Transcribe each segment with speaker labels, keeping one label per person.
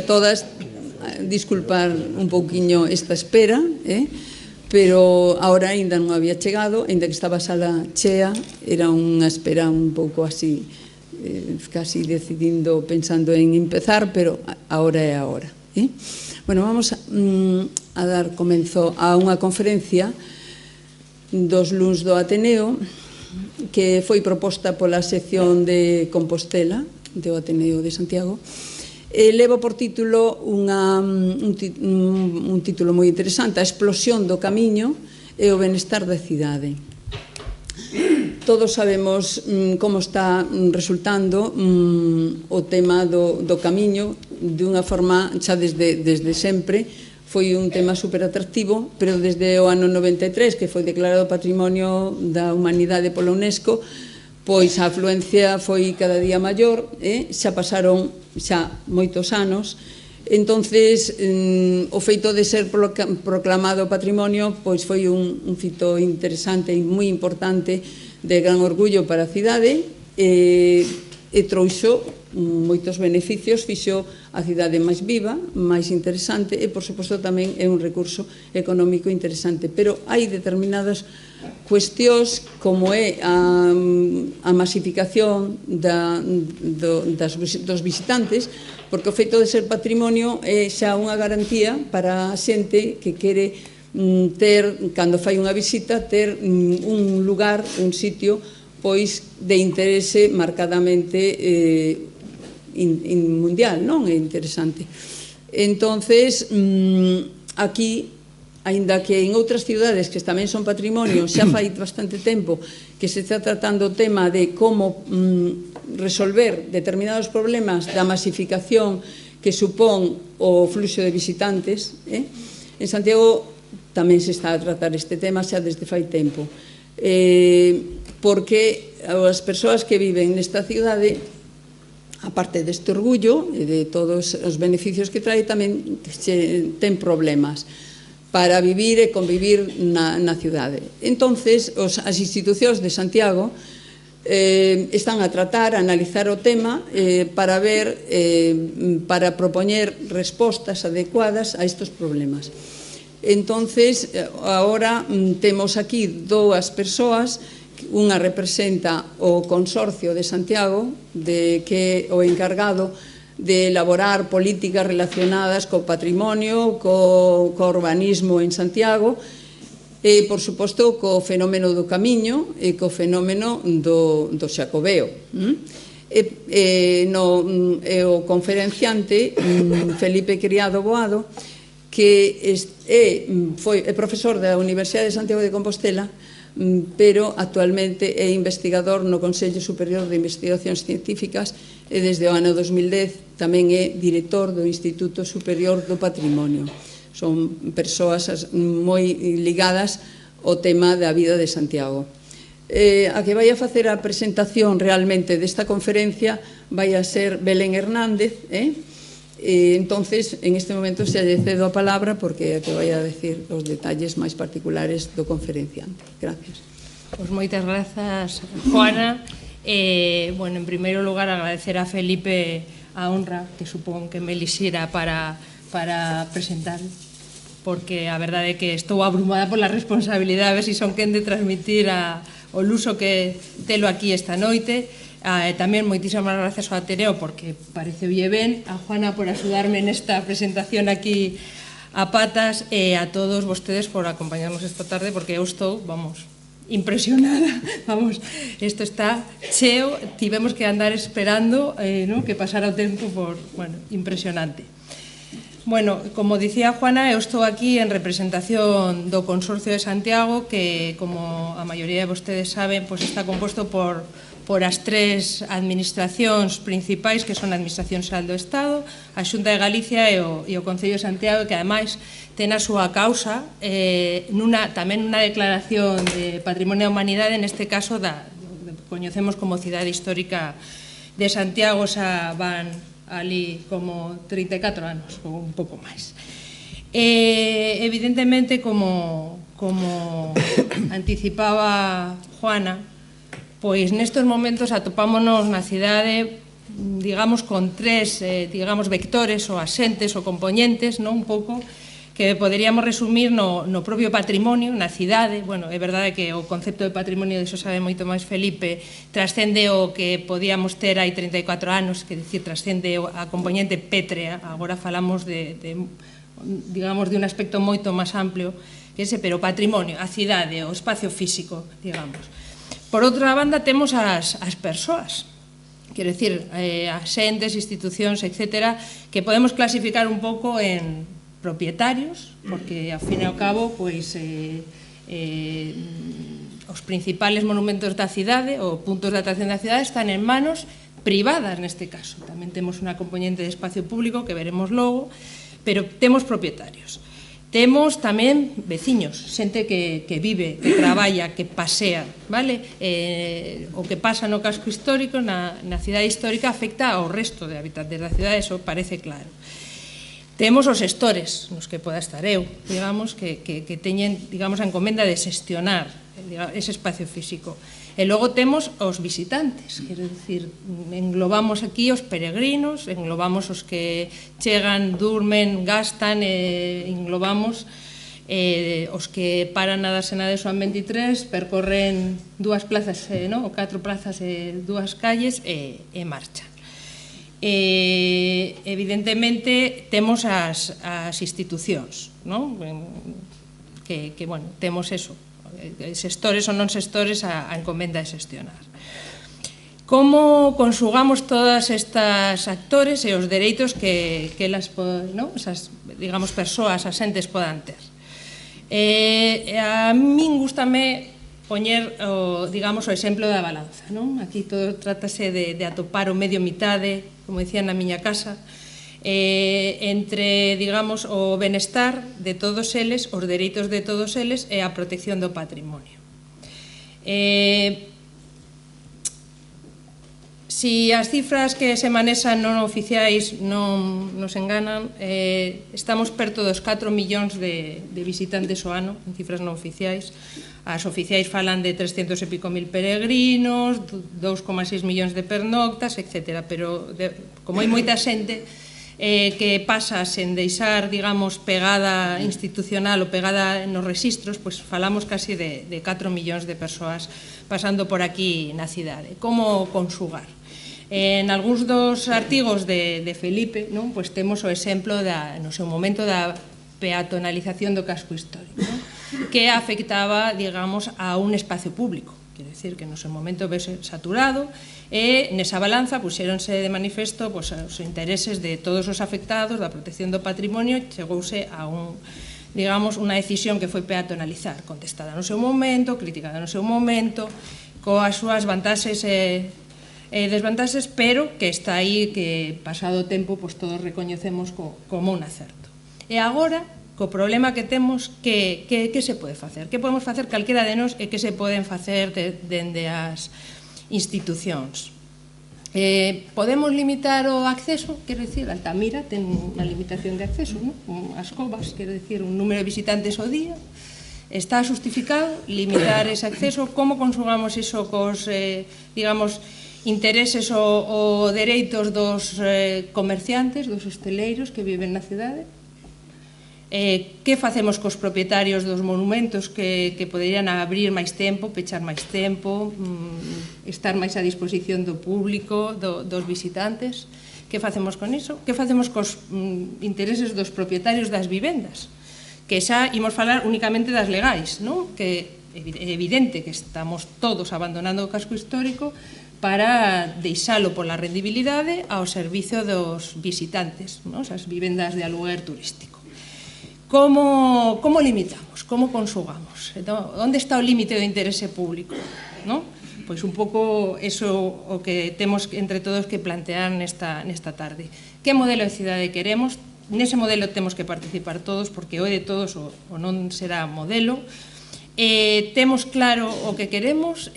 Speaker 1: todas, disculpar un pouquiño esta espera, pero agora ainda non había chegado, ainda que estaba a sala chea, era unha espera un pouco así, casi decidindo, pensando en empezar, pero agora é a hora. Bueno, vamos a dar comenzo a unha conferencia dos luns do Ateneo, que foi proposta pola sección de Compostela, do Ateneo de Santiago. Levo por título un título moi interesante, A explosión do camiño e o benestar da cidade. Todos sabemos como está resultando o tema do camiño dunha forma, xa desde sempre, foi un tema super atractivo, pero desde o ano 93, que foi declarado Patrimonio da Humanidade pola UNESCO, pois a afluencia foi cada día maior, xa pasaron xa moitos anos, entonces o feito de ser proclamado patrimonio pois foi un fito interesante e moi importante, de gran orgullo para a cidade, e trouxo moitos beneficios, fixo a cidade máis viva, máis interesante e, por suposto, tamén é un recurso económico interesante. Pero hai determinadas cuestións como é a masificación dos visitantes, porque o feito de ser patrimonio é xa unha garantía para a xente que quere ter, cando fai unha visita, ter un lugar, un sitio, pois de interese marcadamente mundial, non? É interesante. Entonces, aquí, aínda que en outras cidades que tamén son patrimonio, xa fai bastante tempo que se está tratando o tema de como resolver determinados problemas da masificación que supón o fluxo de visitantes, en Santiago tamén se está a tratar este tema xa desde fai tempo, porque as persoas que viven nesta cidade, aparte deste orgullo e de todos os beneficios que trae, tamén ten problemas para vivir e convivir na cidade. Entonces, as institucións de Santiago están a tratar, a analizar o tema para ver, para propoñer respostas adecuadas a estes problemas. Entonces, agora temos aquí dúas persoas, unha representa o Consorcio de Santiago, que é o encargado de elaborar políticas relacionadas co patrimonio, co urbanismo en Santiago, e, por suposto, co fenómeno do camiño e co fenómeno do xacobeo. E o conferenciante, Felipe Criado Boado, que é profesor da Universidade de Santiago de Compostela, pero actualmente é investigador no Consello Superior de Investigacións Científicas e desde o ano 2010 tamén é director do Instituto Superior do Patrimonio. Son persoas moi ligadas ao tema da vida de Santiago. A que vai a facer a presentación realmente desta conferencia vai a ser Belén Hernández, entonces, en este momento se lle cedo a palabra porque é a que vai a decir os detalles máis particulares do conferenciante. Gracias.
Speaker 2: Pois moitas grazas, Juana. Bueno, en primeiro lugar, agradecer a Felipe a honra que supón que me elixira para presentar, porque a verdade é que estou abrumada pola responsabilidade, a ver se son quen de transmitir o luso que telo aquí esta noite. Tamén moitísimas gracias ao Ateneo porque parece ben, a Juana por axudarme nesta presentación aquí a patas e a todos vostedes por acompañarnos esta tarde porque eu estou, vamos, impresionada, vamos, isto está cheo, tivemos que andar esperando que pasara o tempo por, bueno, impresionante. Bueno, como dicía Juana, eu estou aquí en representación do Consorcio de Santiago que, como a maioría de vostedes saben, está composto por as tres administracións principais que son a Administración Xeral do Estado, a Xunta de Galicia e o Concello de Santiago, que ademais ten a súa causa tamén unha declaración de Patrimonio da Humanidade, neste caso coñecemos como Cidade Histórica de Santiago, xa van ali como 34 anos ou un pouco máis. Evidentemente, como anticipaba Juana, pois nestes momentos atopámonos na cidade digamos, con tres, digamos, vectores ou asentes ou componentes, non, un pouco, que poderíamos resumir no propio patrimonio, na cidade. Bueno, é verdade que o concepto de patrimonio, diso sabe moito máis Felipe, trascende o que podíamos ter hai 34 anos, que dicir, trascende a componente pétrea. Agora falamos digamos, de un aspecto moito máis amplio que ese, pero o patrimonio, a cidade, o espacio físico, digamos. Por outra banda, temos as persoas, quero dicir, asentes, institucións, etcétera, que podemos clasificar un pouco en propietarios, porque, ao fin e ao cabo, pois, os principales monumentos da cidade, ou puntos de atracción da cidade, están en manos privadas, neste caso. Tamén temos unha componente de espacio público, que veremos logo, pero temos propietarios. Temos tamén veciños, xente que vive, que traballa, que pasea, vale? O que pasa no casco histórico, na cidade histórica, afecta ao resto de habitantes da cidade, eso parece claro. Temos os xestores, nos que poda estar eu, digamos, que teñen, digamos, a encomenda de xestionar ese espacio físico. E logo temos os visitantes, quero dicir, englobamos aquí os peregrinos, englobamos os que chegan, durmen, gastan, englobamos os que paran a darse na de Xoán 23, percorren 2 plazas, ou 4 plazas e 2 calles e marchan. Evidentemente temos as institucións, que bueno, temos eso, xestores ou non xestores a encomenda de xestionar. Como consugamos todas estas actores e os dereitos que elas, esas, digamos, persoas, asentes podan ter? A min gústame poñer, digamos, o exemplo da balanza, non? Aquí todo trátase de atopar o medio mitade, como dicía na miña casa, entre, digamos, o benestar de todos eles, os dereitos de todos eles e a protección do patrimonio. Si as cifras que se manexan non oficiais non nos enganan, estamos perto dos 4 millóns de visitantes ao ano, en cifras non oficiais. As oficiais falan de 300 e pico mil peregrinos, 2,6 millóns de pernoctas, etc. Pero, como hai moita xente que pasa sen deixar, digamos, pegada institucional ou pegada nos registros, pois falamos casi de 4 millóns de persoas pasando por aquí na cidade. Como consugar? En algúns dos artigos de Felipe, pois temos o exemplo no seu momento da peatonalización do casco histórico, que afectaba, digamos, a un espacio público. Quer decir que no seu momento vese saturado e nesa balanza puxéronse de manifesto os intereses de todos os afectados da protección do patrimonio, chegouse a digamos, unha decisión que foi peatonalizar, contestada no seu momento, criticada no seu momento, coas súas vantaxes e desvantaxes, pero que está aí, que pasado o tempo todos recoñecemos como un acerto. E agora, co problema que temos, que se pode facer? Que podemos facer calquera de nós e que se poden facer dende as institucións? Podemos limitar o acceso, quero dicir, Altamira ten unha limitación de acceso, as covas, quero dicir, un número de visitantes ao día, está justificado limitar ese acceso. Como consumamos iso cos, digamos, intereses ou dereitos dos comerciantes, dos hosteleiros que viven na cidade? Que facemos cos propietarios dos monumentos que poderían abrir máis tempo, pechar máis tempo, estar máis a disposición do público, dos visitantes? Que facemos con iso? Que facemos cos intereses dos propietarios das vivendas? Que xa imos falar únicamente das legais, non? Que é evidente que estamos todos abandonando o casco histórico para deixalo pola rendibilidade ao servicio dos visitantes, as vivendas de aluguer turístico. Como limitamos? Como consugamos? Onde está o límite do interese público? Pois un pouco eso o que temos entre todos que plantear nesta tarde. Que modelo de cidade queremos? Nese modelo temos que participar todos, porque o de todos o non será modelo. Temos claro o que queremos?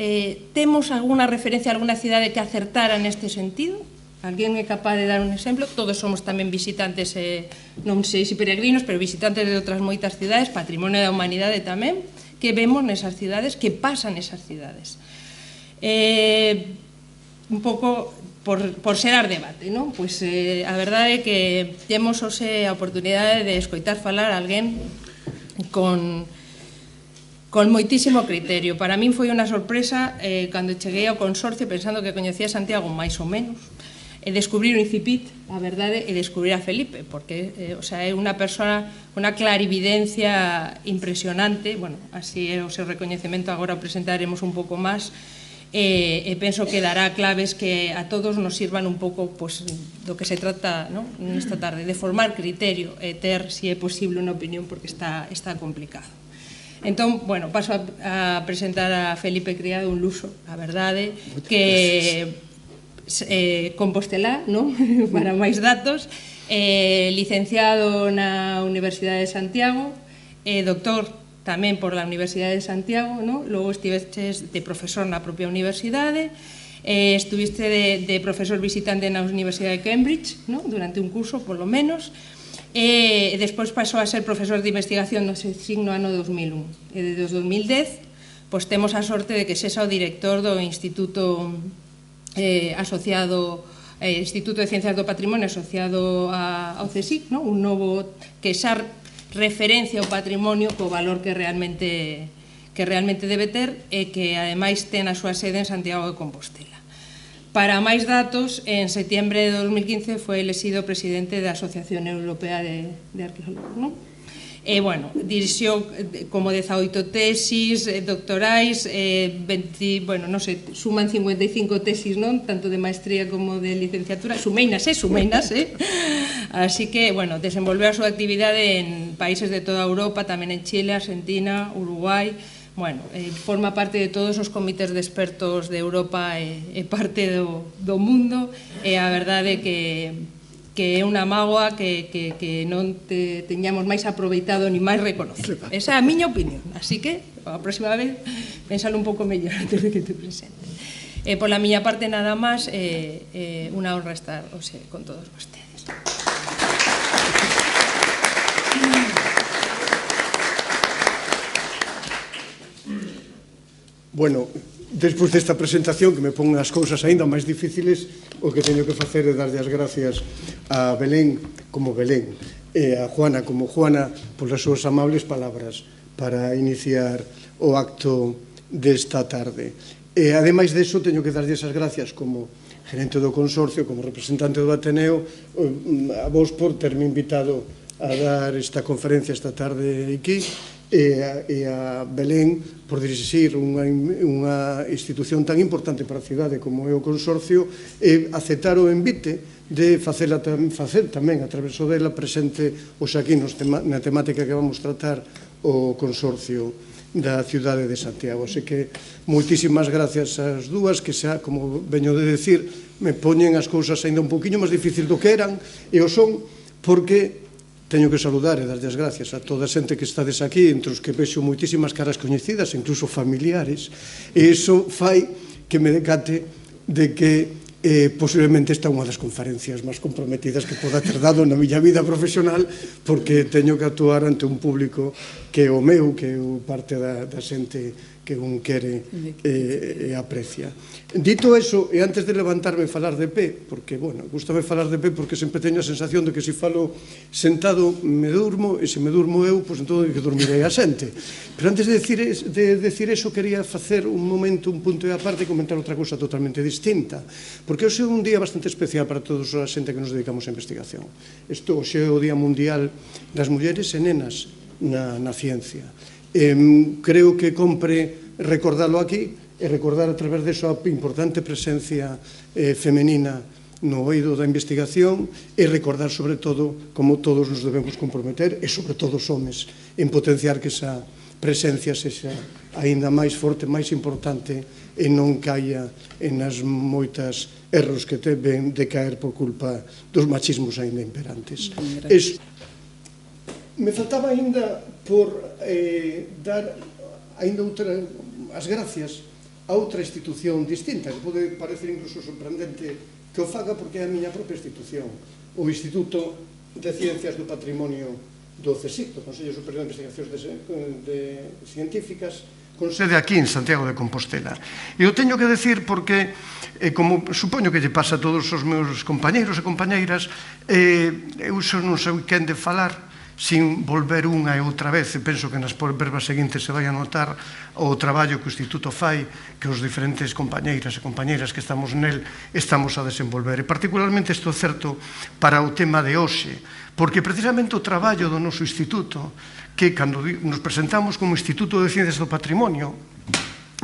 Speaker 2: Temos alguna referencia a alguna cidade que acertara neste sentido? Alguén é capaz de dar un exemplo? Todos somos tamén visitantes, non sei se peregrinos, pero visitantes de outras moitas cidades, patrimonio da humanidade tamén, que vemos nesas cidades, que pasan nesas cidades. Un pouco por xerar debate, non? Pois a verdade é que temos hoxe a oportunidade de escoitar falar a alguén con moitísimo criterio. Para min foi unha sorpresa cando cheguei ao consorcio pensando que coñecía Santiago máis ou menos, e descubrir o Incipit, a verdade, e descubrir a Felipe, porque é unha persona, unha clarividencia impresionante. Bueno, así é o seu recoñecemento, agora o presentaremos un pouco máis, e penso que dará claves que a todos nos sirvan un pouco do que se trata nesta tarde, de formar criterio e ter, se é posible, unha opinión, porque está complicado. Entón, bueno, paso a presentar a Felipe Criado, un luso, a verdade, que compostelá, non? Para máis datos, licenciado na Universidade de Santiago, doctor tamén por la Universidade de Santiago, logo estivestes de profesor na propia universidade, estuviste de profesor visitante na Universidade de Cambridge, durante un curso, polo menos, e despois pasou a ser profesor de investigación no signo ano 2001. E desde 2010, pois temos a sorte de que sexa o director do Instituto asociado, Instituto de Ciencias do Patrimonio asociado ao CSIC, un novo que xa referencia ao patrimonio co valor que realmente debe ter, e que ademais ten a súa sede en Santiago de Compostela. Para máis datos, en setiembre de 2015 foi elexido presidente da Asociación Europea de Arqueólogos. E, bueno, dirixiu como 18 tesis doctorais, suman 55 tesis, tanto de maestría como de licenciatura, sumeinas. Así que, bueno, desenvolveu a súa actividade en países de toda Europa, tamén en Chile, Argentina, Uruguai. Bueno, forma parte de todos os comités de expertos de Europa e parte do mundo, e a verdade que é unha mágoa que non teñamos máis aproveitado ni máis reconocido. Esa é a miña opinión, así que a próxima vez pensalo un pouco mellor antes de que te presente. Pola miña parte nada máis, unha honra estar con todos vostedes.
Speaker 3: Bueno, despois desta presentación que me pon as cousas aínda máis difíciles, o que teño que facer é darlle as gracias a Belén como Belén e a Juana como Juana polas súas amables palabras para iniciar o acto desta tarde. E ademais deso teño que darlle as gracias como gerente do consorcio, como representante do Ateneo, a vos por terme invitado a dar esta conferencia esta tarde aquí, e a Belén por dirixir unha institución tan importante para a cidade como é o Consorcio, e aceptar o envite de facer tamén a través dela presente os aquí na temática que vamos tratar o Consorcio da cidade de Santiago. Así que moitísimas gracias ás dúas, que xa, como veño de decir, me poñen as cousas ainda un poquinho máis difícil do que eran, e o son porque teño que saludar e darlle as gracias a toda a xente que estades aquí, entre os que vexo moitísimas caras coñecidas, incluso familiares, e iso fai que me decate de que posiblemente esta é unha das conferencias máis comprometidas que poda ter dado na miña vida profesional, porque teño que actuar ante un público que é o meu, que é parte da xente que un quere e aprecia. Dito eso, e antes de levantarme e falar de pé, porque, bueno, gustame falar de pé porque sempre teño a sensación de que se falo sentado me durmo, e se me durmo eu, pois entón que dormirei a xente. Pero antes de decir eso, quería facer un momento, un punto de aparte e comentar outra cousa totalmente distinta, porque hoxe é un día bastante especial para todos a xente que nos dedicamos a investigación. Isto hoxe é o Día Mundial das Mulleres e Nenas na ciencia. Creo que compre recordalo aquí e recordar a través deso a importante presencia femenina no eido da investigación, e recordar sobre todo como todos nos debemos comprometer, e sobre todo os homes, en potenciar que esa presencia sexa aínda máis forte, máis importante, e non caia en as moitas erros que deben de caer por culpa dos machismos aínda imperantes. Me faltaba aínda por dar aínda as gracias a outra institución distinta, que pode parecer incluso sorprendente que o faga, porque é a miña propia institución, o Instituto de Ciencias do Patrimonio do CSIC, do Consello Superior de Investigacións Científicas, con sede aquí en Santiago de Compostela. E o teño que decir porque, como supoño que lle pasa a todos os meus compañeiros e compañeiras, eu xa non sei quen de falar sin volver unha e outra vez, e penso que nas verbas seguintes se vai a notar o traballo que o Instituto fai, que os diferentes compañeiras e compañeiras que estamos nel estamos a desenvolver. E particularmente isto é certo para o tema de hoxe, porque precisamente o traballo do noso instituto, que cando nos presentamos como Instituto de Ciencias do Patrimonio,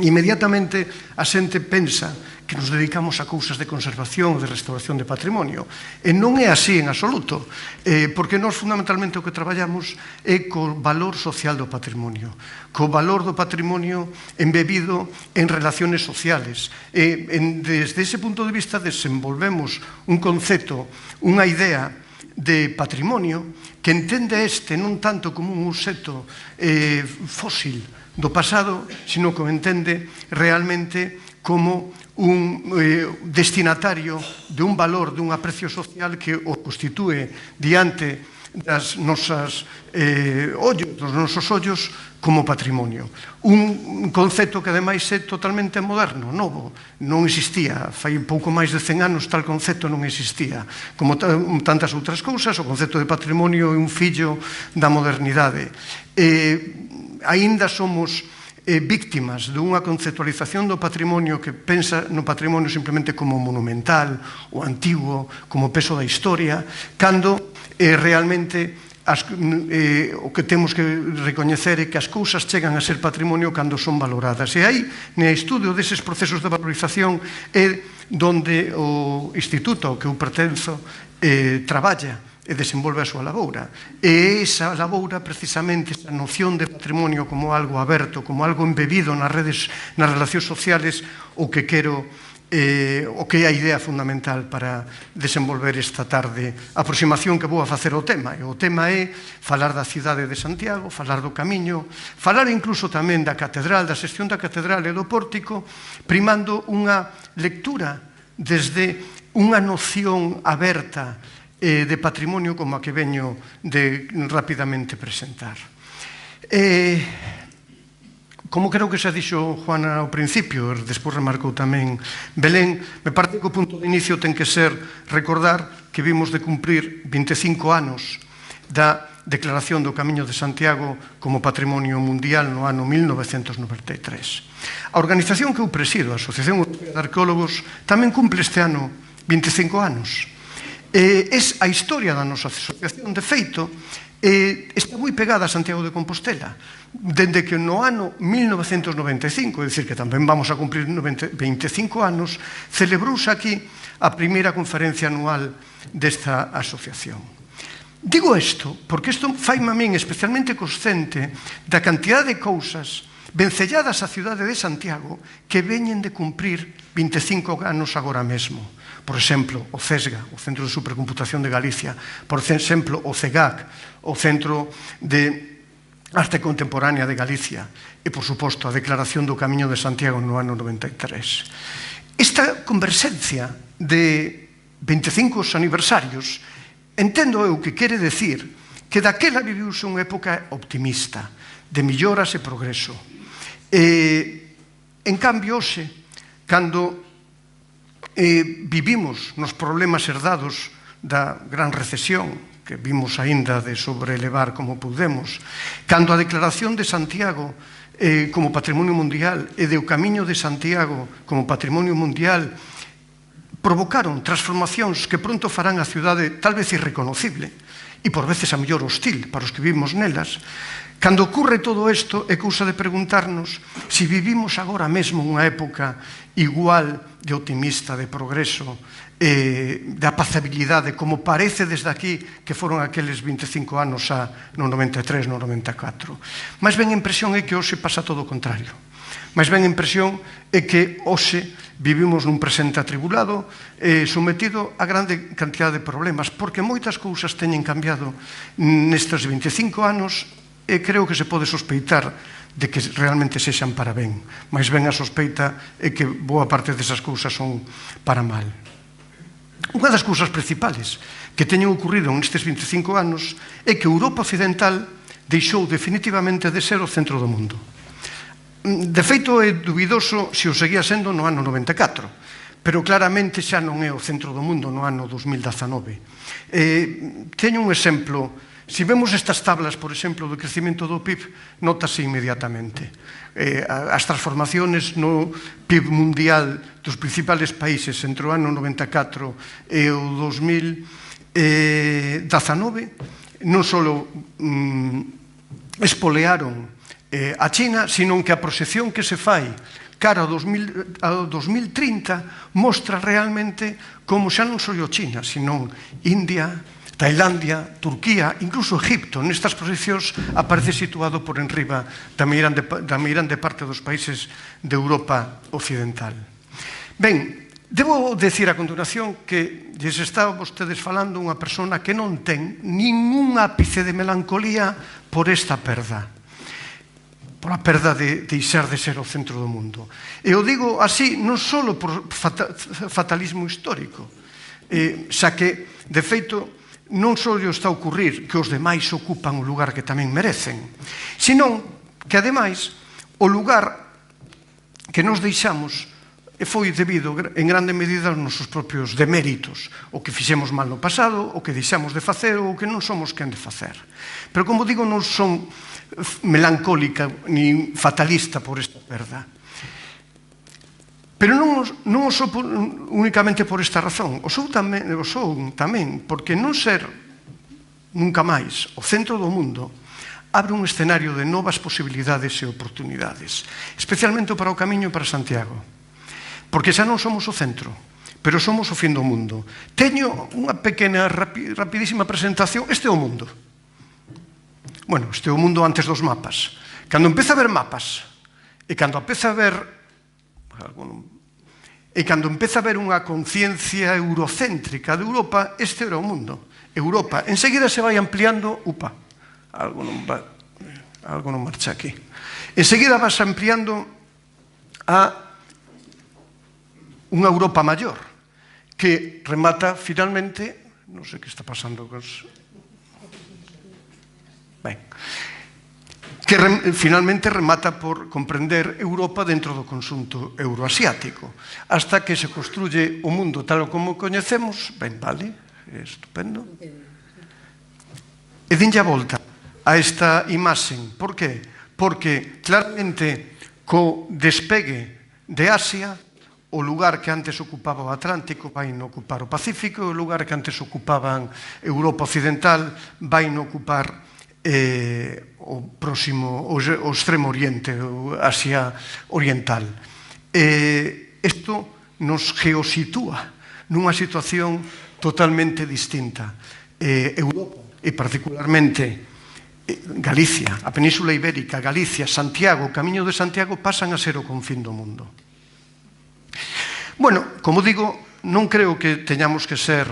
Speaker 3: inmediatamente a xente pensa que nos dedicamos a cousas de conservación ou de restauración de patrimonio. E non é así en absoluto, porque nós fundamentalmente o que traballamos é co valor social do patrimonio, co valor do patrimonio embebido en relaciones sociales. Desde ese punto de vista desenvolvemos un concepto, unha idea de patrimonio que entende este non tanto como un obxecto fósil do pasado, sino que o entende realmente como un destinatario de un valor, dun aprecio social que o constitúe diante das nosas ollos, dos nosos ollos como patrimonio. Un concepto que ademais é totalmente moderno, novo, non existía, fai pouco máis de 100 anos tal concepto non existía. Como tantas outras cousas, o concepto de patrimonio é un fillo da modernidade. Aínda somos víctimas dunha conceptualización do patrimonio que pensa no patrimonio simplemente como monumental, o antigo, como peso da historia, cando realmente o que temos que recoñecer é que as cousas chegan a ser patrimonio cando son valoradas. E aí, no estudio deses procesos de valorización, é donde o instituto ao que eu pertenzo traballa e desenvolve a súa laboura. E esa laboura, precisamente, esa noción de patrimonio como algo aberto, como algo embebido nas redes, nas relacións sociales, o que quero, o que é a idea fundamental para desenvolver esta tarde a aproximación que vou a facer ao tema. E o tema é falar da cidade de Santiago, falar do camiño, falar incluso tamén da catedral, da xestión da catedral e do pórtico, primando unha lectura desde unha noción aberta de patrimonio como a que veño de rapidamente presentar. Como creo que xa dixo Juana ao principio, despois remarcou tamén Belén, me parece que o punto de inicio ten que ser recordar que vimos de cumprir 25 anos da Declaración do Camiño de Santiago como Patrimonio Mundial no ano 1993. A organización que eu presido, a Asociación Europea de Arqueólogos, tamén cumple este ano 25 anos. É a historia da nosa asociación, de feito, está moi pegada a Santiago de Compostela. Dende que no ano 1995, é dicir, que tamén vamos a cumprir 25 anos, celebrouse aquí a primeira conferencia anual desta asociación. Digo isto porque isto faime a min especialmente consciente da cantidade de cousas vencelladas á cidade de Santiago que veñen de cumprir 25 anos agora mesmo. Por exemplo, o CESGA, o Centro de Supercomputación de Galicia, por exemplo, o CEGAC, o Centro de Arte Contemporánea de Galicia, e, por suposto, a Declaración do Camiño de Santiago no ano 93. Esta converxencia de 25 aniversarios, entendo eu que quere decir que daquela viviuse unha época optimista, de melloras e progreso. En cambio, hoxe, cando vivimos nos problemas herdados da gran recesión que vimos aínda de sobrelevar como pudemos, cando a Declaración de Santiago como Patrimonio Mundial e do Camiño de Santiago como Patrimonio Mundial provocaron transformacións que pronto farán a cidade tal vez irreconocible e por veces a mellor hostil para os que vivimos nelas. Cando ocurre todo isto, é cousa de preguntarnos se vivimos agora mesmo unha época igual de optimista, de progreso, de apacibilidade, como parece desde aquí que foron aqueles 25 anos no 93, no 94. Mais ben a impresión é que hoxe pasa todo o contrario. Mais ben a impresión é que hoxe vivimos nun presente atribulado, sometido a grande cantidad de problemas, porque moitas cousas teñen cambiado nestes 25 anos, e creo que se pode sospeitar de que realmente sexan para ben, mas ben a sospeita é que boa parte desas cousas son para mal. Unha das cousas principales que teñen ocurrido nestes 25 anos é que Europa Occidental deixou definitivamente de ser o centro do mundo. De feito, é dubidoso se o seguía sendo no ano 94, pero claramente xa non é o centro do mundo no ano 2019. Teño un exemplo. Se vemos estas tablas, por exemplo, do crecimento do PIB, notase inmediatamente. As transformaciones no PIB mundial dos principales países entre o ano 94 e o 2019 non só espolearon a China, sino que a proxección que se fai cara ao 2030 mostra realmente como xa non só o China, sino India, Tailandia, Turquía, incluso Egipto, nestas proxeccións aparece situado por enriba da meirande parte dos países de Europa occidental. Ben, debo decir a continuación que lles está vostedes falando unha persona que non ten ningún ápice de melancolía por esta perda, pola perda de deixar de ser o centro do mundo. E o digo así non só por fatalismo histórico, xa que, de feito, non só lle está a ocurrir que os demais ocupan o lugar que tamén merecen, senón que, ademais, o lugar que nos deixamos foi debido, en grande medida, aos nosos propios deméritos, o que fixemos mal no pasado, o que deixamos de facer ou o que non somos quen de facer. Pero, como digo, non son melancólica ni fatalista por esta perda. Pero non o sou únicamente por esta razón, o sou tamén porque non ser nunca máis o centro do mundo abre un escenario de novas posibilidades e oportunidades, especialmente para o Camiño e para Santiago, porque xa non somos o centro, pero somos o fin do mundo. Teño unha pequena, rapidísima presentación. Este é o mundo. Bueno, este é o mundo antes dos mapas. Cando empeza a ver mapas e cando empeza a ver unha conciencia eurocéntrica de Europa, este era o mundo. Europa. Enseguida se vai ampliando, algo non marcha aquí. Enseguida vas ampliando a unha Europa maior, que remata finalmente, non sei que está pasando con que finalmente remata por comprender Europa dentro do conxunto euroasiático, hasta que se construye o mundo tal como coñecemos. Ben, vale, estupendo. E dinlle a volta a esta imaxen. Por que? Porque claramente co despegue de Asia, o lugar que antes ocupaba o Atlántico vai no ocupar o Pacífico, e o lugar que antes ocupaban Europa Occidental vai no ocupar o próximo, o extremo oriente, o Asia Oriental. Isto nos geositúa nunha situación totalmente distinta. Europa, e particularmente Galicia, a Península Ibérica, Galicia, Santiago, o Camiño de Santiago pasan a ser o confín do mundo. Bueno, como digo, non creo que teñamos que ser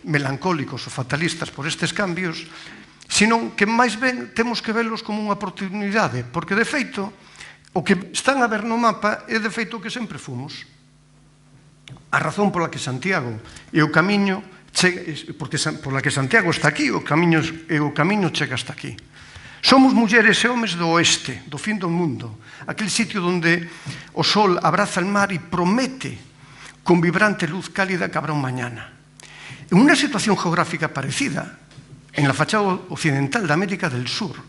Speaker 3: melancólicos ou fatalistas por estes cambios, senón que máis ben temos que velos como unha oportunidade, porque de feito o que están a ver no mapa é de feito o que sempre fomos. A razón pola que Santiago e o Camiño pola que Santiago está aquí, o Camiño chega hasta aquí. Somos mulleres e homes do oeste, do fin do mundo, aquel sitio onde o sol abraza el mar e promete con vibrante luz cálida que habrá un mañana. En unha situación geográfica parecida, en la fachada occidental de América del Sur,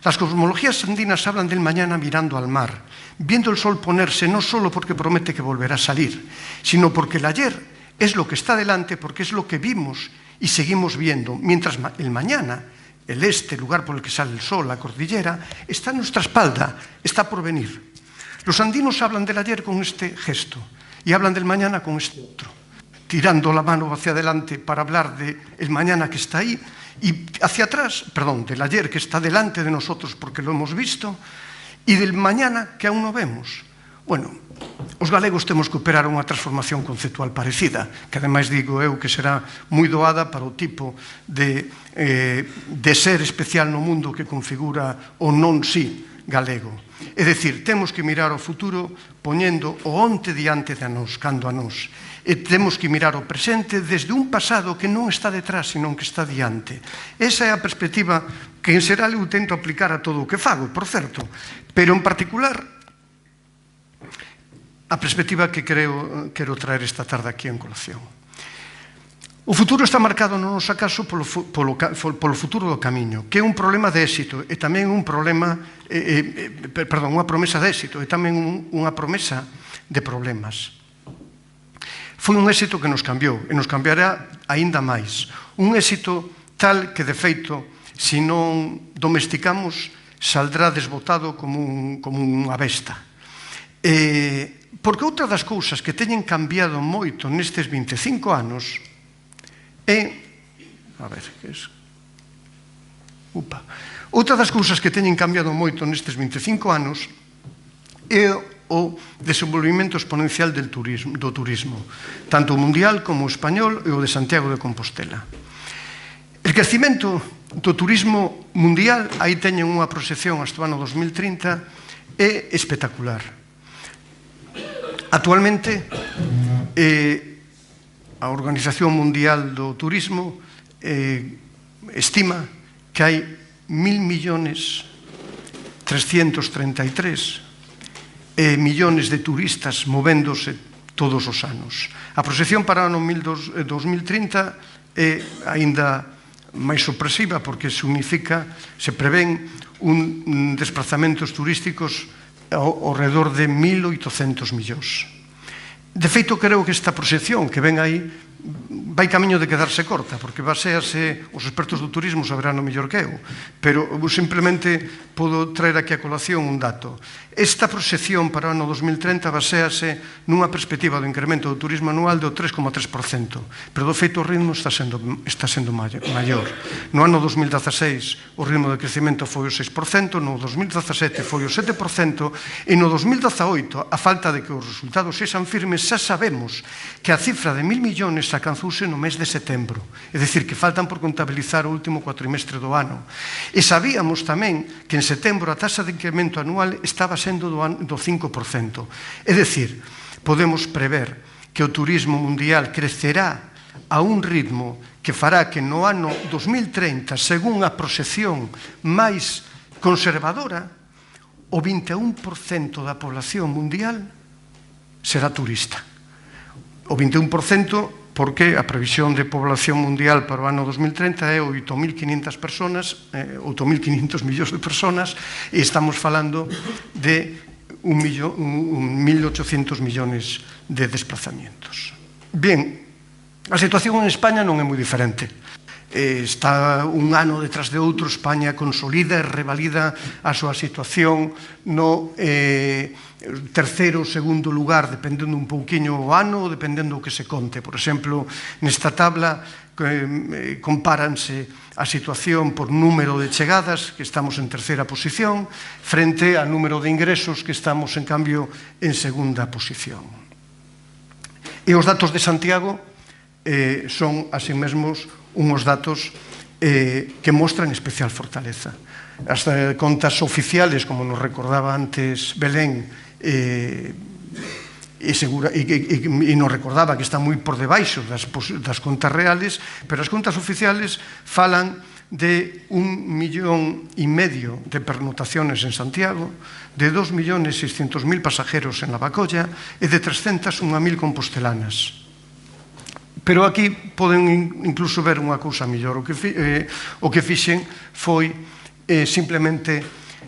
Speaker 3: las cosmologías andinas hablan del mañana mirando al mar, viendo el sol ponerse no solo porque promete que volverá a salir, sino porque el ayer es lo que está delante, porque es lo que vimos y seguimos viendo, mientras el mañana, el este, el lugar por el que sale el sol, la cordillera, está a nuestra espalda, está por venir. Los andinos hablan del ayer con este gesto y hablan del mañana con este otro, tirando la mano hacia adelante para hablar del mañana que está ahí, y hacia atrás, del ayer que está delante de nosotros porque lo hemos visto, e del mañana que aún non vemos. Bueno, os galegos temos que operar unha transformación conceptual parecida, que ademais digo eu que será moi doada para o tipo de ser especial no mundo que configura o non si galego. É dicir, temos que mirar ao futuro poñendo o onte diante de nós, cando a nós. E temos que mirar o presente desde un pasado que non está detrás, senón que está diante. Esa é a perspectiva que en xeral eu tento aplicar a todo o que fago, por certo, pero en particular
Speaker 4: a perspectiva que quero traer esta tarde aquí en colación. O futuro está marcado no noso caso polo futuro do camiño, que é un problema de éxito e tamén un problema, unha promesa de éxito e tamén unha promesa de problemas. Foi un éxito que nos cambiou e nos cambiará aínda máis. Un éxito tal que, de feito, se non domesticamos, saldrá desbotado como unha besta. Porque outra das cousas que teñen cambiado moito nestes 25 anos outra das cousas que teñen cambiado moito nestes 25 anos é o desenvolvemento exponencial do turismo, tanto o mundial como o español e o de Santiago de Compostela. O crecimento do turismo mundial, aí teñen unha proxección hasta o ano 2030, é espectacular. Actualmente, a Organización Mundial do Turismo estima que hai 1.333 millóns de turistas movéndose todos os anos. A proxección para o ano 2030 é aínda máis sorpresiva porque se prevén un desplazamentos turísticos ao redor de 1.800 millóns. De feito, creo que esta proxección que ven aí vai camiño de quedarse corta, porque basease, os expertos do turismo saberán o mellor que eu, pero simplemente podo traer aquí a colación un dato. Esta proxección para o ano 2030 basease nunha perspectiva do incremento do turismo anual do 3,3%, pero do feito o ritmo está sendo maior. No ano 2016 o ritmo de crecemento foi o 6%, no 2017 foi o 7%, e no 2018, a falta de que os resultados sexan firmes, xa sabemos que a cifra de 1.000 millóns alcanzouse no mes de setembro, é dicir, que faltan por contabilizar o último cuatrimestre do ano. E sabíamos tamén que en setembro a taxa de incremento anual estaba sendo do 5%. É dicir, podemos prever que o turismo mundial crecerá a un ritmo que fará que no ano 2030, según a proxección máis conservadora, o 21% da población mundial será turista. O 21% porque a previsión de población mundial para o ano 2030 é 8.500 personas, 8.500 millóns de personas, e estamos falando de 1.800 millóns de desplazamientos. Ben, a situación en España non é moi diferente. Está un ano detrás de outro, España consolida e revalida a súa situación no terceiro ou segundo lugar, dependendo un pouquiño o ano ou dependendo o que se conte. Por exemplo, nesta tabla compáranse a situación por número de chegadas, que estamos en terceira posición, frente a número de ingresos, que estamos, en cambio, en segunda posición. E os datos de Santiago son, así mesmos, unhos datos que mostran especial fortaleza. As contas oficiales, como nos recordaba antes Belén, e nos recordaba que está moi por debaixo das contas reales, pero as contas oficiales falan de 1,5 millón de pernotaciones en Santiago, de 2.600.000 pasajeros en Lavacolla e de 301.000 compostelanas. Pero aquí poden incluso ver unha cousa mellor. O que fixen foi simplemente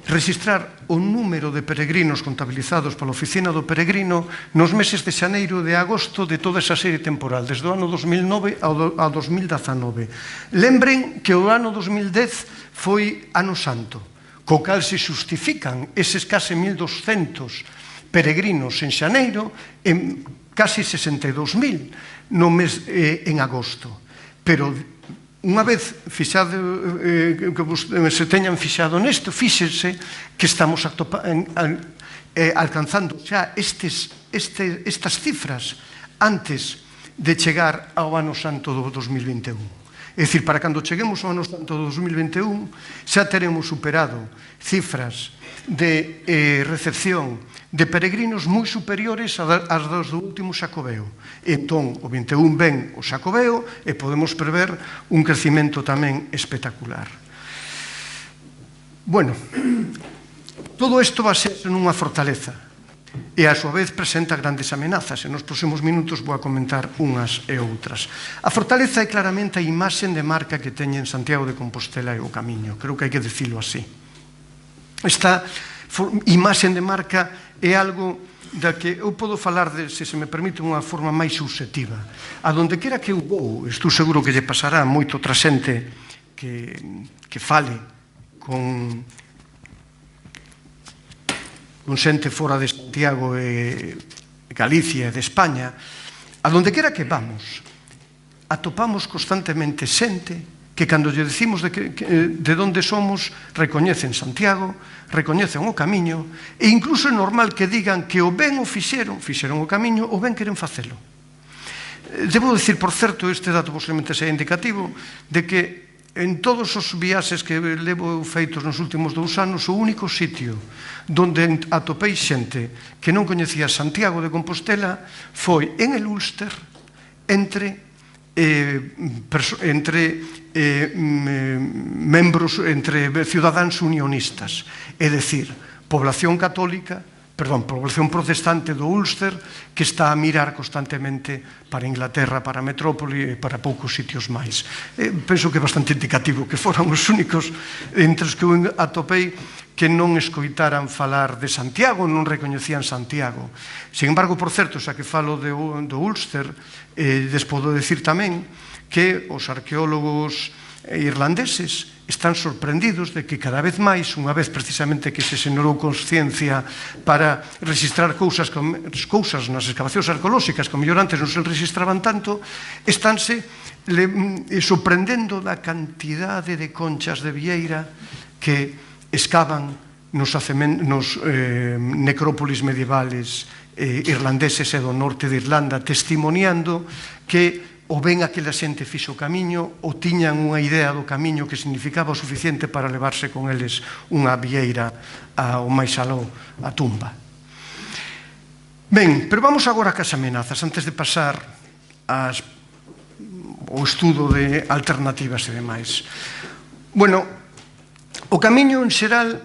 Speaker 4: registrar o número de peregrinos contabilizados pola Oficina do Peregrino nos meses de xaneiro e de agosto de toda esa serie temporal, desde o ano 2009 ao 2019. Lembren que o ano 2010 foi ano santo, co cal se xustifican eses case 1.200 peregrinos en xaneiro en casi 62.000 no mes en agosto. Pero unha vez fixado, que se teñan fixado nesto, fíxense que estamos alcanzando xa estas cifras antes de chegar ao ano santo do 2021. É dicir, para cando cheguemos ao ano santo do 2021 xa teremos superado cifras de recepción de peregrinos moi superiores ás dos do último Xacobeo. Entón, o 21 ven o Xacobeo e podemos prever un crecimento tamén espectacular. Bueno, todo isto va a ser nunha fortaleza. e a súa vez presenta grandes amenazas, e nos próximos minutos vou a comentar unhas e outras. A fortaleza é claramente a imaxe de marca que teñen Santiago de Compostela e o Camiño, creo que hai que dicilo así. Esta imaxe de marca é algo da que eu podo falar, se se me permite, unha forma máis subjetiva. A donde quera que eu vou, estou seguro que lle pasará moito outra xente que fale con xente fora de Santiago e Galicia e de España, a donde quera que vamos, atopamos constantemente xente que cando lle decimos de onde somos, recoñecen Santiago, recoñecen o Camiño, e incluso é normal que digan que o ben o fixeron o Camiño, o ben queren facelo. Debo dicir, por certo, este dato posiblemente sea indicativo, de que en todos os viaxes que levo feitos nos últimos 2 anos, o único sitio donde atopei xente que non coñecía Santiago de Compostela foi en el Ulster, entre membros, entre cidadáns unionistas, é dicir, población protestante do Ulster que está a mirar constantemente para Inglaterra, para a metrópole e para poucos sitios máis. Penso que é bastante indicativo que foran os únicos entre os que eu atopei que non escoitaran falar de Santiago, non recoñecían Santiago. Sin embargo, por certo, xa que falo do Ulster, les podo decir tamén que os arqueólogos irlandeses están sorprendidos de que cada vez máis, unha vez precisamente que se xenerou consciencia para registrar cousas nas excavacións arqueolóxicas que mellor antes non se registraban tanto, estánse sorprendendo da cantidade de conchas de vieira que escavan nos necrópolis medievales irlandeses e do norte de Irlanda, testimoniando que ou ben aquela xente fixo o Camiño ou tiñan unha idea do Camiño que significaba o suficiente para levarse con eles unha vieira ao máis aló, a tumba. Ben, pero vamos agora cas amenazas, antes de pasar ao estudo de alternativas e demais. Bueno, o Camiño en xeral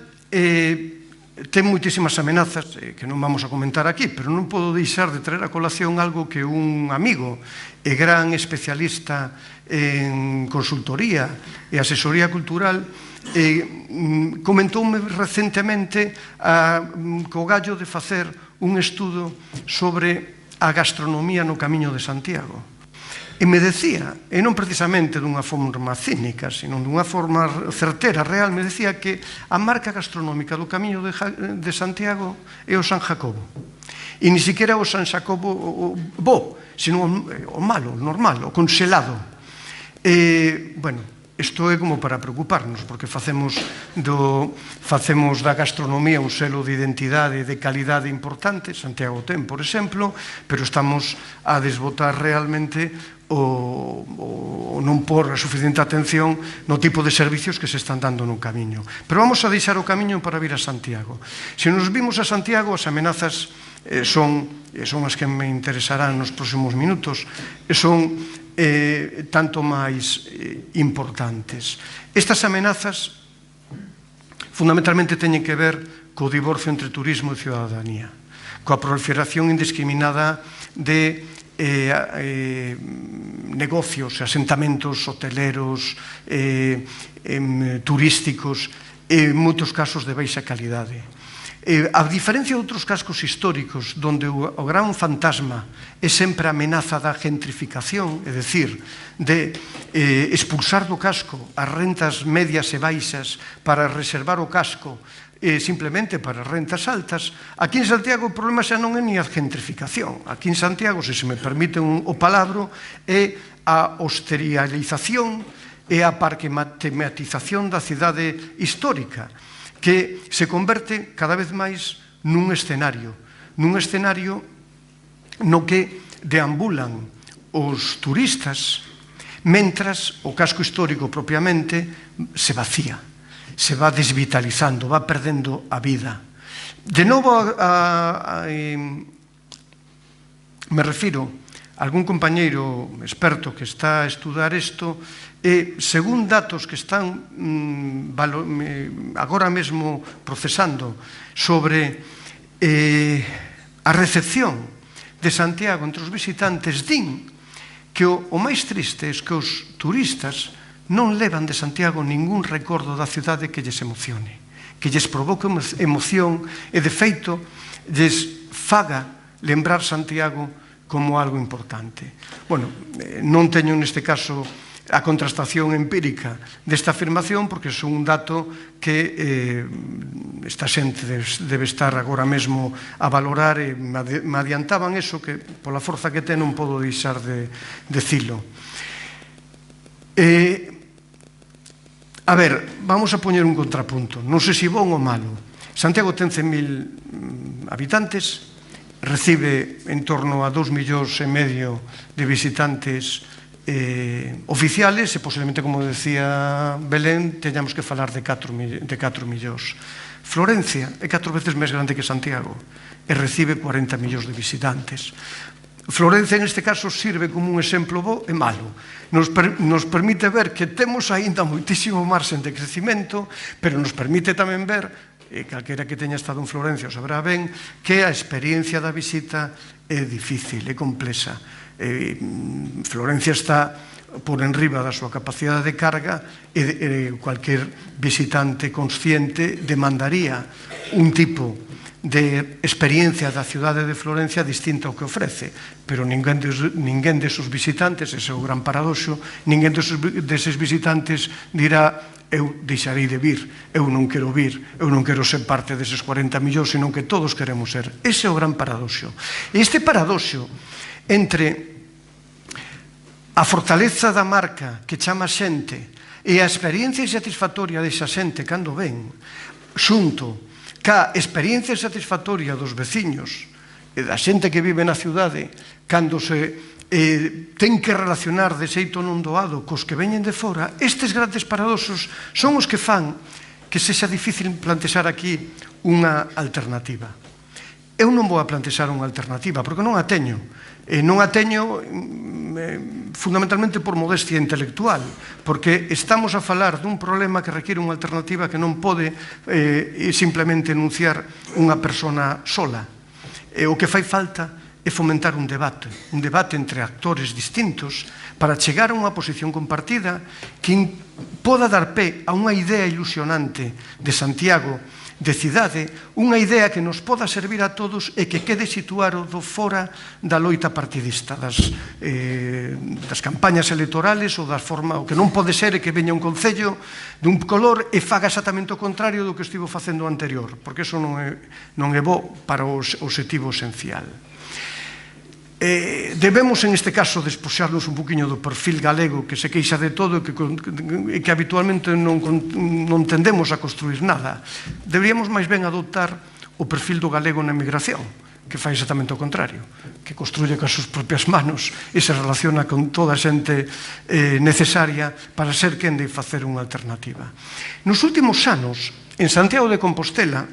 Speaker 4: ten moitísimas amenazas que non vamos a comentar aquí, pero non podo deixar de traer a colación algo que un amigo e gran especialista en consultoría e asesoría cultural comentoume recentemente co gallo de facer un estudo sobre a gastronomía no Camiño de Santiago. E me decía, e non precisamente dunha forma cínica, sino dunha forma certera, real, me decía que a marca gastronómica do Camiño de Santiago é o San Jacobo. E ni siquiera o San Jacobo bo, sino o malo, o normal, o conselado. Bueno, isto é como para preocuparnos, porque facemos da gastronomía un selo de identidade e de calidade importante, Santiago ten, por exemplo, pero estamos a desbotar realmente o non por a suficiente atención no tipo de servicios que se están dando no Camiño. Pero vamos a deixar o Camiño para vir a Santiago. Se nos vimos a Santiago, as amenazas son as que me interesarán nos próximos minutos, son tanto máis importantes. Estas amenazas fundamentalmente teñen que ver co divorcio entre turismo e ciudadanía, coa proliferación indiscriminada de negocios, asentamentos hoteleros, turísticos, en moitos casos de baixa calidade. A diferencia de outros cascos históricos, donde o gran fantasma é sempre a amenaza da gentrificación, é dicir, de expulsar do casco as rentas medias e baixas para reservar o casco simplemente para rentas altas, aquí en Santiago o problema xa non é ni a gentrificación. Aquí en Santiago, se me permite o palabro, é a austerialización e a parquematización da cidade histórica, que se converte cada vez máis nun escenario no que deambulan os turistas, mentras o casco histórico propiamente se vacía, se va desvitalizando, va perdendo a vida. De novo, me refiro a algún compañeiro experto que está a estudar isto, e según datos que están agora mesmo procesando sobre A recepción de Santiago entre os visitantes din que o máis triste é que os turistas non levan de Santiago ningún recordo da cidade que lles emocione, que lles provoque emoción e, de feito, lles faga lembrar Santiago como algo importante. Bueno, non teño neste caso a contrastación empírica desta afirmación, porque é un dato que esta xente debe estar agora mesmo a valorar, e me adiantaban eso, que pola forza que ten non podo deixar de decilo. A ver, vamos a poñer un contrapunto, non sei se bon ou malo. Santiago ten 100.000 habitantes, recibe en torno a 2,5 millóns de visitantes oficiales, e posiblemente, como decía Belén, teñamos que falar de 4 millóns. Florencia é 4 veces máis grande que Santiago e recibe 40 millóns de visitantes. Florencia, neste caso, sirve como un exemplo bo e malo. Nos permite ver que temos aínda moitísimo marxen de crecimento, pero nos permite tamén ver, e calquera que teña estado en Florencia o saberá ben, que a experiencia da visita é difícil, é complexa. Florencia está por enriba da súa capacidade de carga e cualquier visitante consciente demandaría un tipo de experiencia da cidade de Florencia distinta ao que ofrece, pero ninguén desos visitantes, ese é o gran paradoxo, ninguén deses visitantes dirá: eu deixarei de vir, eu non quero vir, eu non quero ser parte deses 40 millóns, senón que todos queremos ser. Ese é o gran paradoxo. E este paradoxo entre a fortaleza da marca que chama xente e a experiencia satisfactoria desa xente cando ven, xunto ca experiencia satisfactoria dos veciños e da xente que vive na cidade cando se ten que relacionar de xeito non doado cos que veñen de fora, estes grandes paradoxos son os que fan que sexa difícil plantexar aquí unha alternativa. Eu non vou a plantexar unha alternativa, porque non a teño. Non a teño fundamentalmente por modestia intelectual, porque estamos a falar dun problema que requiere unha alternativa que non pode simplemente enunciar unha persona sola. O que fai falta é fomentar un debate entre actores distintos para chegar a unha posición compartida que poda dar pé a unha idea ilusionante de Santiago, de cidade, unha idea que nos poda servir a todos e que quede situado fora da loita partidista, das campañas electorales ou da forma, o que non pode ser é que veña un concello dun color e faga exactamente o contrario do que estivo facendo o anterior, porque iso non é bo para o obxectivo esencial. Debemos, en este caso, despoxarnos un poquinho do perfil galego que se queixa de todo e que habitualmente non tendemos a construir nada. Deberíamos máis ben adoptar o perfil do galego na emigración, que fai exactamente o contrario, que construye con as súas propias manos e se relaciona con toda a xente necesaria para ser quen de facer unha alternativa. Nos últimos anos, en Santiago de Compostela,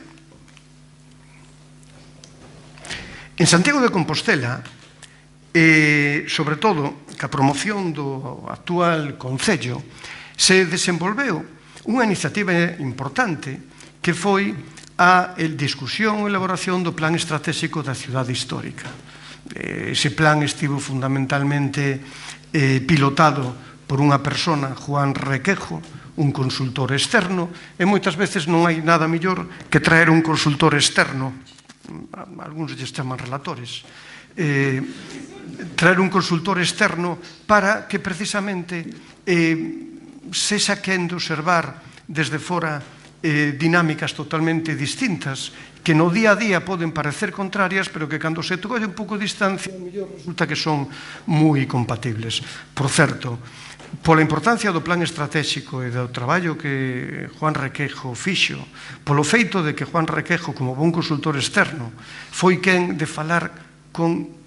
Speaker 4: sobre todo ca promoción do actual Concello, se desenvolveu unha iniciativa importante que foi a discusión e elaboración do Plan Estratégico da Cidade Histórica. Ese plan estivo fundamentalmente pilotado por unha persona, Juan Requejo, un consultor externo, e moitas veces non hai nada mellor que traer un consultor externo, algúns lles chaman relatores, traer un consultor externo para que precisamente sexa quen de observar desde fora dinámicas totalmente distintas que no día a día poden parecer contrarias, pero que cando se toca un pouco de distancia resulta que son moi compatibles. Por certo, pola importancia do plan estratégico e do traballo que Juan Requejo fixo, polo feito de que Juan Requejo, como bon consultor externo, foi quen de falar con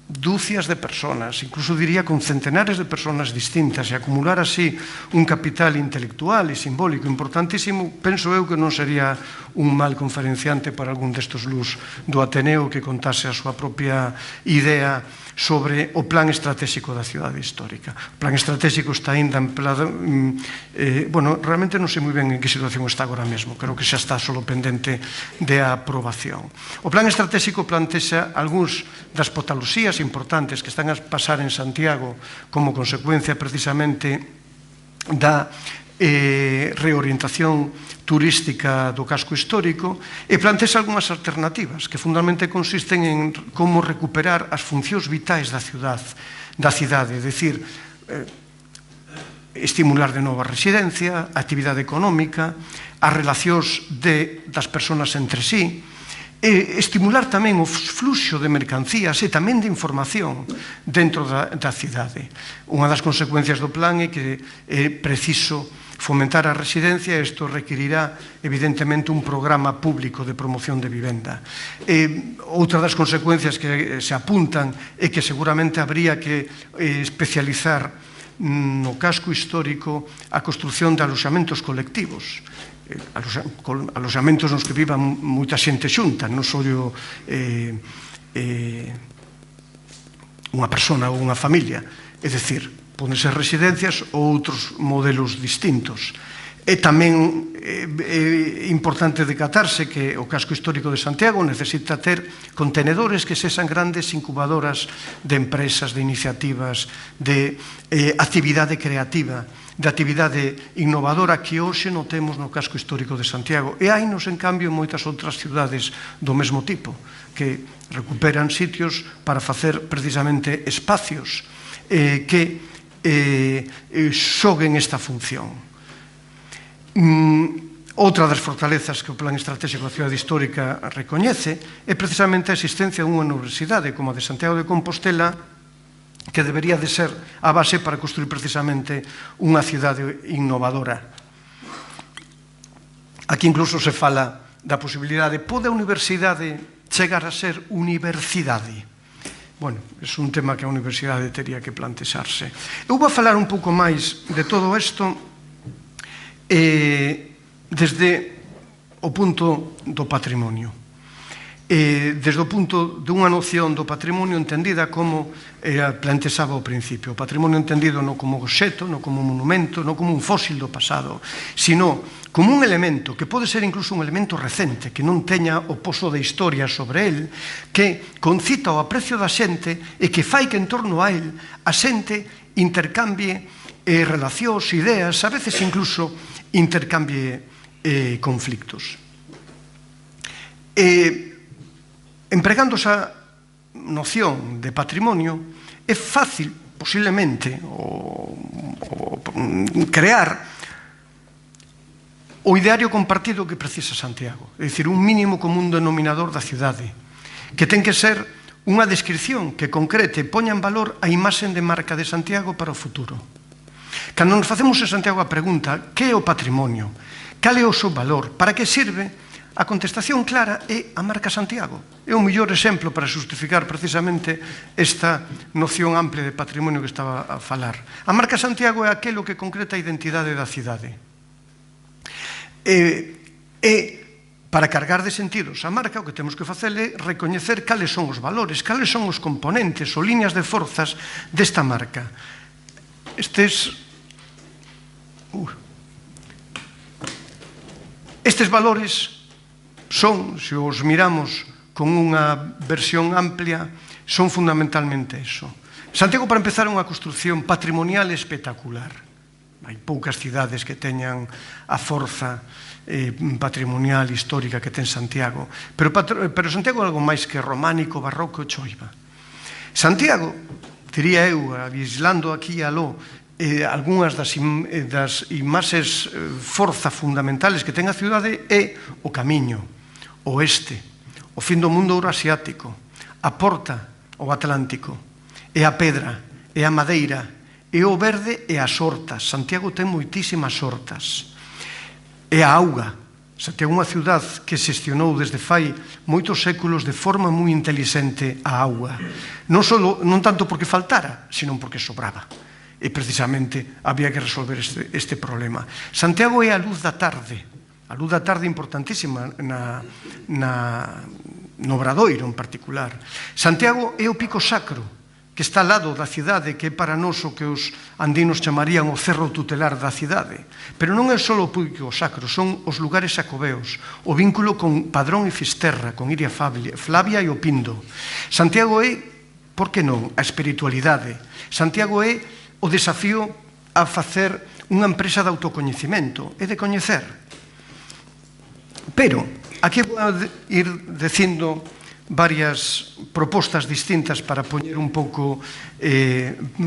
Speaker 4: dúcias de personas, incluso diría con centenares de personas distintas, e acumular así un capital intelectual e simbólico importantísimo, penso eu que non sería un mal conferenciante para algún destes luz do Ateneo que contase a súa propia idea sobre o plan estratégico da cidade histórica. O plan estratégico está ainda en bueno, realmente non sei moi ben en que situación está agora mesmo, creo que xa está solo pendente de aprobación. O plan estratégico plantexa algúns das patoloxías importantes que están a pasar en Santiago como consecuencia precisamente da reorientación turística do casco histórico e plantexa algunhas alternativas que fundamentalmente consisten en como recuperar as funcións vitais da cidade, é dicir, estimular de novo a residencia, a actividade económica, as relacións das persoas entre sí, e estimular tamén o fluxo de mercancías e tamén de información dentro da cidade. Unha das consecuencias do plan é que é preciso fomentar a residencia e isto requerirá evidentemente un programa público de promoción de vivenda. Outra das consecuencias que se apuntan é que seguramente habría que especializar no casco histórico a construción de aloxamentos colectivos, aloxamentos nos que viva moita xente xunta, non só unha persona ou unha familia, é dicir, poden ser residencias ou outros modelos distintos. E tamén é importante decatarse que o casco histórico de Santiago necesita ter contenedores que sexan grandes incubadoras de empresas, de iniciativas, de actividade creativa, de actividade innovadora que hoxe non temos no casco histórico de Santiago. E hainos, en cambio, en moitas outras cidades do mesmo tipo, que recuperan sitios para facer precisamente espacios que xoguen esta función. Outra das fortalezas que o Plan Estratégico da Cidade Histórica recoñece é precisamente a existencia dunha universidade como a de Santiago de Compostela, que debería de ser a base para construir precisamente unha cidade innovadora. Aquí incluso se fala da posibilidade, pode a universidade chegar a ser universidade? Bueno, é un tema que a universidade teria que plantexarse. Eu vou falar un pouco máis de todo isto desde o punto do patrimonio. Desde o punto dunha noción do patrimonio entendida como plantexaba ao principio. O patrimonio entendido non como obxecto, non como monumento, non como un fósil do pasado, sino como un elemento que pode ser incluso un elemento recente, que non teña o poso de historia sobre el, que concita o aprecio da xente e que fai que en torno a el a xente intercambie relacións, ideas, a veces incluso intercambie conflictos. Empregando esa noción de patrimonio, é fácil, posiblemente, crear o ideario compartido que precisa Santiago, é dicir, un mínimo común denominador da cidade, que ten que ser unha descripción que concrete e poña en valor a imaxen de marca de Santiago para o futuro. Cando nos facemos en Santiago a pregunta, que é o patrimonio? Cal é o seu valor? Para que sirve? A contestación clara é a marca Santiago. É o mellor exemplo para justificar precisamente esta noción amplia de patrimonio que estaba a falar. A marca Santiago é aquelo que concreta a identidade da cidade. Para cargar de sentidos a marca, o que temos que facer é recoñecer cales son os valores, cales son os componentes ou liñas de forzas desta marca. Estes valores son, se os miramos con unha versión amplia, son fundamentalmente eso. Santiago, para empezar, é unha construción patrimonial espectacular. Hai poucas cidades que teñan a forza patrimonial histórica que ten Santiago, pero Santiago é algo máis que románico, barroco e choiva. Santiago, diría eu, aislando aquí e aló algunhas das imaxes forza fundamentales que ten a cidade, é o camiño, o oeste, o fin do mundo euroasiático, a porta, o Atlántico, e a pedra, e a madeira, e o verde e as hortas. Santiago ten moitísimas hortas. E a auga. Santiago é unha ciudad que xestionou desde fai moitos séculos de forma moi inteligente a auga. Non tanto porque faltara, sino porque sobraba. E precisamente había que resolver este problema. Santiago é a luz da tarde importantísima no Obradoiro en particular. Santiago é o pico sacro que está ao lado da cidade, que é para nós o que os andinos chamarían o cerro tutelar da cidade. Pero non é só o Puico Sacro, son os lugares xacobeos, o vínculo con Padrón e Fisterra, con Iria Flavia e o Pindo. Santiago é, por que non, a espiritualidade. Santiago é o desafío a facer unha empresa de autocoñecemento e de coñecer. Pero, aquí vou ir dicindo varias propostas distintas para poñer un pouco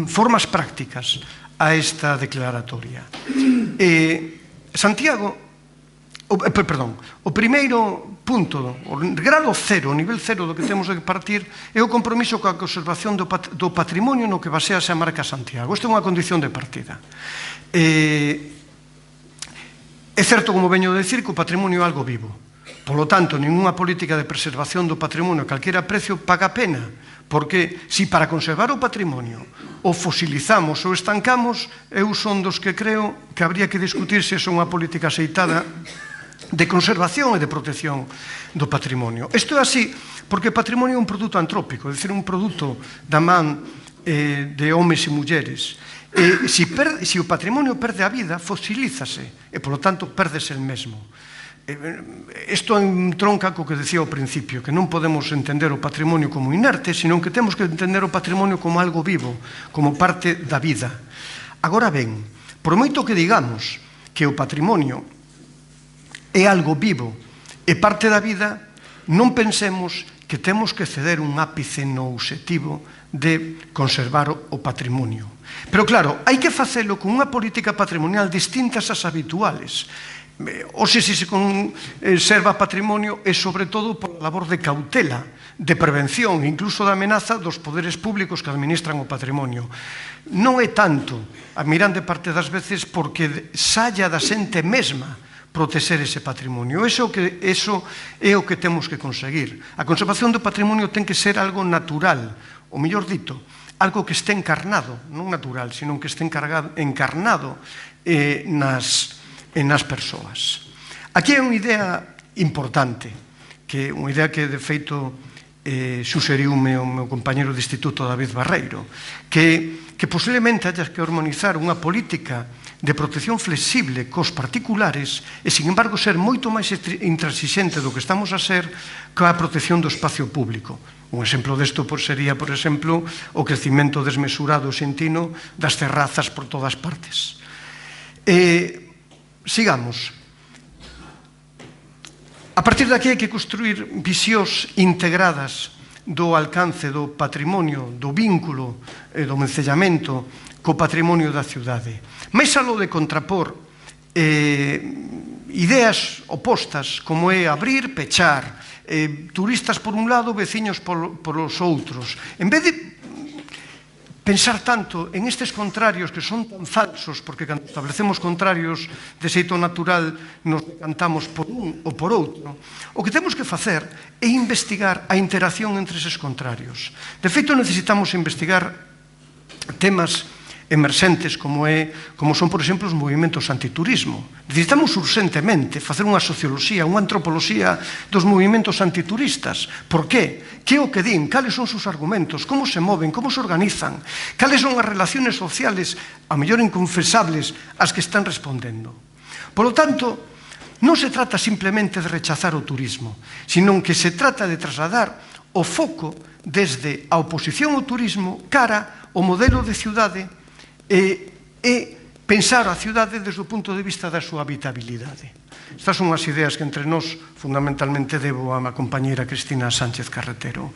Speaker 4: formas prácticas a esta declaratoria. Santiago, o primeiro punto, o grado cero, o nivel cero do que temos que partir é o compromiso coa conservación do patrimonio no que basease a marca Santiago. Isto é unha condición de partida. É certo, como veño a decir, que o patrimonio é algo vivo. Polo tanto, ninguna política de preservación do patrimonio a calquera precio paga a pena, porque se para conservar o patrimonio o fosilizamos ou estancamos, eu son dos que creo que habría que discutir se é unha política aceitada de conservación e de protección do patrimonio. Isto é así porque o patrimonio é un produto antrópico, é dicir, un produto da man de homes e mulleres. Se o patrimonio perde a vida, fosilízase e, polo tanto, perdese el mesmo. Isto entronca co que decía ao principio, que non podemos entender o patrimonio como inerte, senón que temos que entender o patrimonio como algo vivo, como parte da vida. Agora ben, por moito que digamos que o patrimonio é algo vivo e parte da vida, non pensemos que temos que ceder un ápice no obxectivo de conservar o patrimonio. Pero claro, hai que facelo con unha política patrimonial distintas ás habituales. Hoxe, se conserva patrimonio é sobre todo por labor de cautela, de prevención, incluso de amenaza dos poderes públicos que administran o patrimonio. Non é tanto, a grande parte das veces, porque saia da xente mesma protexer ese patrimonio. Eso é o que temos que conseguir. A conservación do patrimonio ten que ser algo natural, ou mellor dito, algo que este encarnado, non natural, sino que este encarnado nas persoas. Aquí hai unha idea importante, que unha idea que de feito suxeriume o meu compañero de instituto David Barreiro, que posiblemente haya que harmonizar unha política de protección flexible cos particulares e, sin embargo, ser moito máis intransixente do que estamos a ser coa protección do espacio público. Un exemplo desto sería, por exemplo, o crecimento desmesurado xentino das terrazas por todas partes. Sigamos. A partir daqui hai que construir visións integradas do alcance do patrimonio, do vínculo, do mencellamento co patrimonio da cidade. Mais aló de contrapor ideas opostas, como é abrir, pechar, turistas por un lado, veciños polos outros. En vez de pensar tanto en estes contrarios que son tan falsos, porque cando establecemos contrarios de xeito natural nos decantamos por un ou por outro, o que temos que facer é investigar a interacción entre eses contrarios. De feito, necesitamos investigar temas emerxentes como son, por exemplo, os movimentos antiturismo. Necesitamos urgentemente facer unha socioloxía, unha antropoloxía dos movimentos antituristas. Por qué? Que o que din? Cales son os seus argumentos? Como se moven? Como se organizan? Cales son as relaciones sociales, a mellor inconfesables, as que están respondendo? Por lo tanto, non se trata simplemente de rechazar o turismo, sino que se trata de trasladar o foco desde a oposición ao turismo cara ao modelo de cidade e pensar a cidade desde o punto de vista da súa habitabilidade. Estas son as ideas que entre nós fundamentalmente debo a má compañeira Cristina Sánchez Carretero.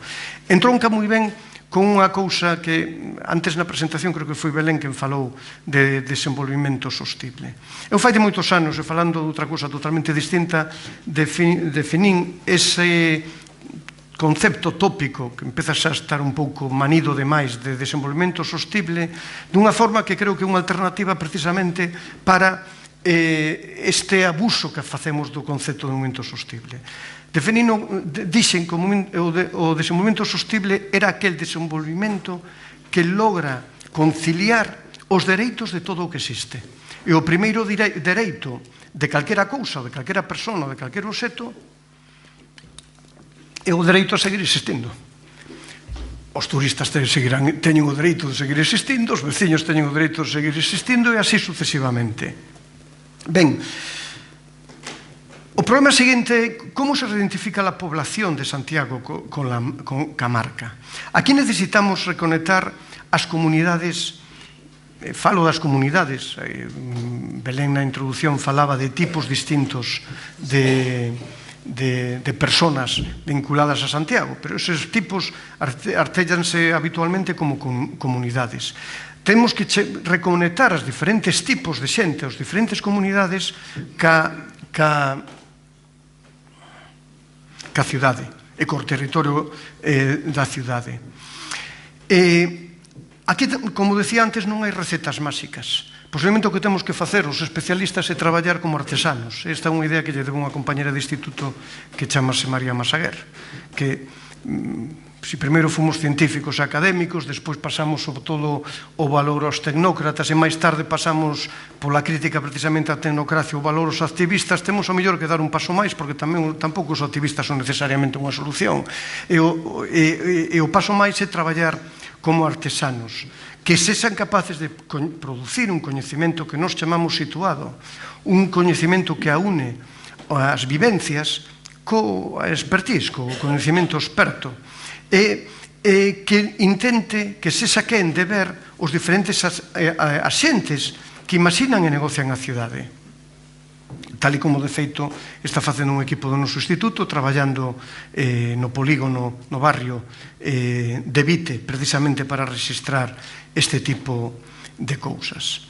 Speaker 4: Entronca moi ben con unha cousa que antes na presentación creo que foi Belén quen falou de desenvolvimento sostible. Eu fai de moitos anos, e falando de outra cousa totalmente distinta, definín ese concepto tópico que empeza xa a estar un pouco manido demais de desenvolvemento sostible dunha forma que creo que é unha alternativa precisamente para este abuso que facemos do concepto de desenvolvemento sostible. Dixen que o desenvolvemento sostible era aquel desenvolvemento que logra conciliar os dereitos de todo o que existe. E o primeiro dereito de calquera cousa, de calquera persona, de calquera obxeto, é o dereito a seguir existindo. os turistas teñen o dereito de seguir existindo, os veciños teñen o dereito de seguir existindo e así sucesivamente. Ben, o problema seguinte é como se identifica a población de Santiago con a marca. Aquí necesitamos reconectar as comunidades, falo das comunidades, Belén na introducción falaba de tipos distintos de personas vinculadas a Santiago, pero esos tipos artéllanse habitualmente como comunidades. Temos que reconectar os diferentes tipos de xente, as diferentes comunidades ca cidade e co territorio da cidade. Aquí, como decía antes, non hai recetas máxicas. Posiblemente o que temos que facer os especialistas é traballar como artesanos. Esta é unha idea que lle debo unha compañera de instituto que chamase María Masaguer, que si primeiro fomos científicos e académicos, despois pasamos sobre todo o valor aos tecnócratas e máis tarde pasamos pola crítica precisamente á tecnocracia o valor aos activistas, temos ao mellor que dar un paso máis porque tampouco os activistas son necesariamente unha solución. E o paso máis é traballar como artesanos, que sexan capaces de producir un coñecemento que nos chamamos situado, un coñecemento que aúne as vivencias coa expertise, co coñecemento experto, e que intente que se saquen de ver os diferentes axentes que imaxinan e negocian a cidade. Tal e como, de feito, está facendo un equipo do noso instituto traballando no polígono, no barrio de Vite, precisamente para registrar este tipo de cousas.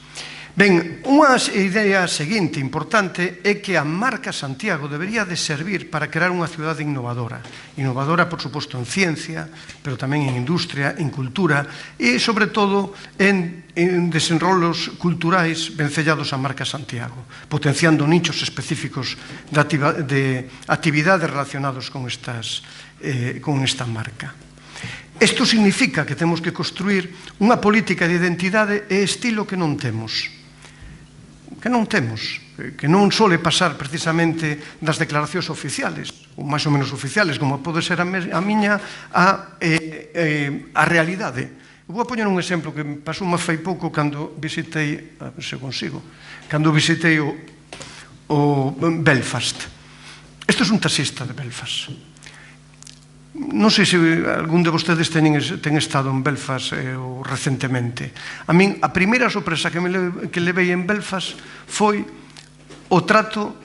Speaker 4: Ben, unha idea seguinte importante é que a marca Santiago debería de servir para crear unha cidade innovadora. Innovadora, por suposto, en ciencia, pero tamén en industria, en cultura e, sobre todo, en desenrolos culturais vencellados á marca Santiago, potenciando nichos específicos de actividades relacionados con esta marca. Isto significa que temos que construir unha política de identidade e estilo que non temos. Que non sole pasar precisamente das declaracións oficiales, ou máis ou menos oficiales, como pode ser a miña, a realidade. Vou a poñer un exemplo que pasou máis fai pouco cando visitei, a ver se consigo, cando visitei o Belfast. Isto é un taxista de Belfast. Non sei se algún de vostedes ten estado en Belfast recentemente. A min, a primeira sorpresa que levei en Belfast foi o trato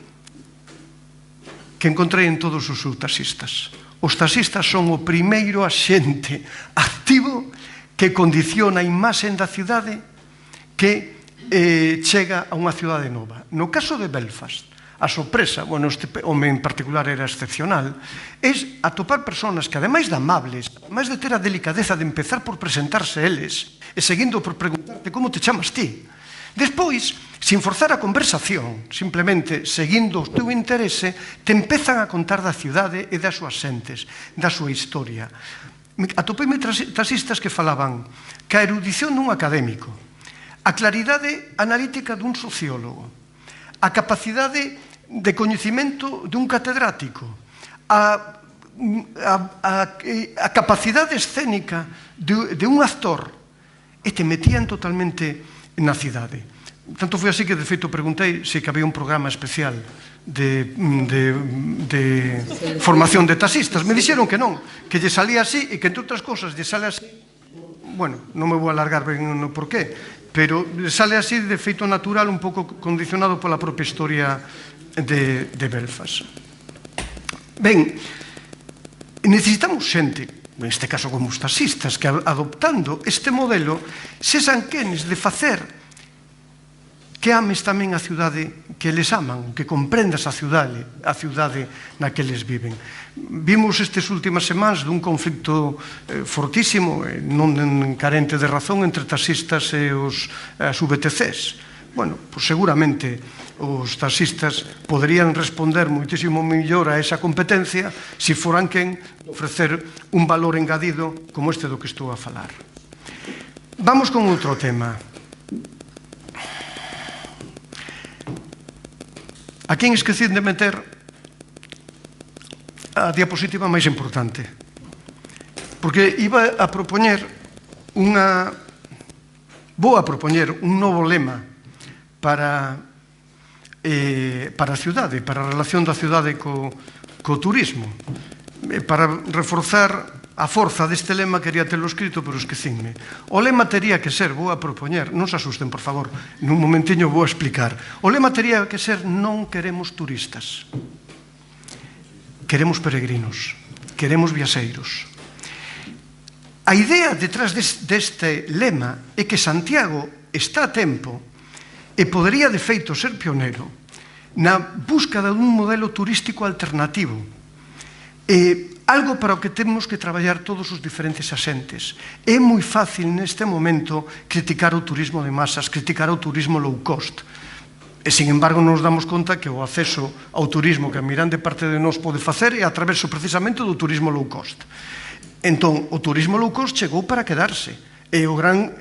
Speaker 4: que encontrei en todos os seus taxistas. Os taxistas son o primeiro axente activo que condiciona a imaxe da cidade que chega a unha cidade nova. No caso de Belfast, a sorpresa, bueno, este home en particular era excepcional, é atopar personas que, ademais de amables, ademais de ter a delicadeza de empezar por presentarse eles, e seguindo por preguntarte como te chamas ti, despois, sin forzar a conversación, simplemente seguindo o teu interese, te empezan a contar da cidade e das súas xentes, da súa historia. Atopeime taxistas que falaban que a erudición dun académico, a claridade analítica dun sociólogo, a capacidade de coñecemento dun catedrático, a capacidade escénica de un actor, e te metían totalmente na cidade. Tanto foi así que, de feito, preguntei se que había un programa especial de formación de taxistas. Me dixeron que non, que lle salía así e que, entre outras cosas, lle sale así. Bueno, non me vou alargar ben no porqué, pero sale así de feito natural, un pouco condicionado pola propia historia de Belfast. Ben, necesitamos xente, neste caso como os taxistas, que adoptando este modelo sexan quenes de facer que ames tamén a cidade que eles aman, que comprendas a cidade na que eles viven. Vimos estes últimas semanas dun conflicto fortísimo, non carente de razón, entre taxistas e as VTCs. Bueno, pues seguramente os taxistas poderían responder moitísimo mellor a esa competencia se foran quen ofrecer un valor engadido como este do que estou a falar. Vamos con outro tema. Aquí esquecín de meter a diapositiva máis importante. porque iba a propoñer vou a propoñer un novo lema para a cidade, para a relación da cidade co turismo. Para reforzar a forza deste lema, quería telo escrito, pero esquecínme. O lema tería que ser, vou a propoñer, non se asusten, por favor, nun momentiño vou a explicar. O lema tería que ser: non queremos turistas, queremos peregrinos, queremos viaxeiros. A idea detrás deste lema é que Santiago está a tempo e podería de feito ser pioneiro na búscada dun modelo turístico alternativo, algo para o que temos que traballar todos os diferentes axentes. É moi fácil neste momento criticar o turismo de masas, criticar o turismo low cost, e, sin embargo, nos damos conta que o acceso ao turismo que a mirande parte de nós pode facer é a través precisamente do turismo low cost. Entón, o turismo low cost chegou para quedarse. É o gran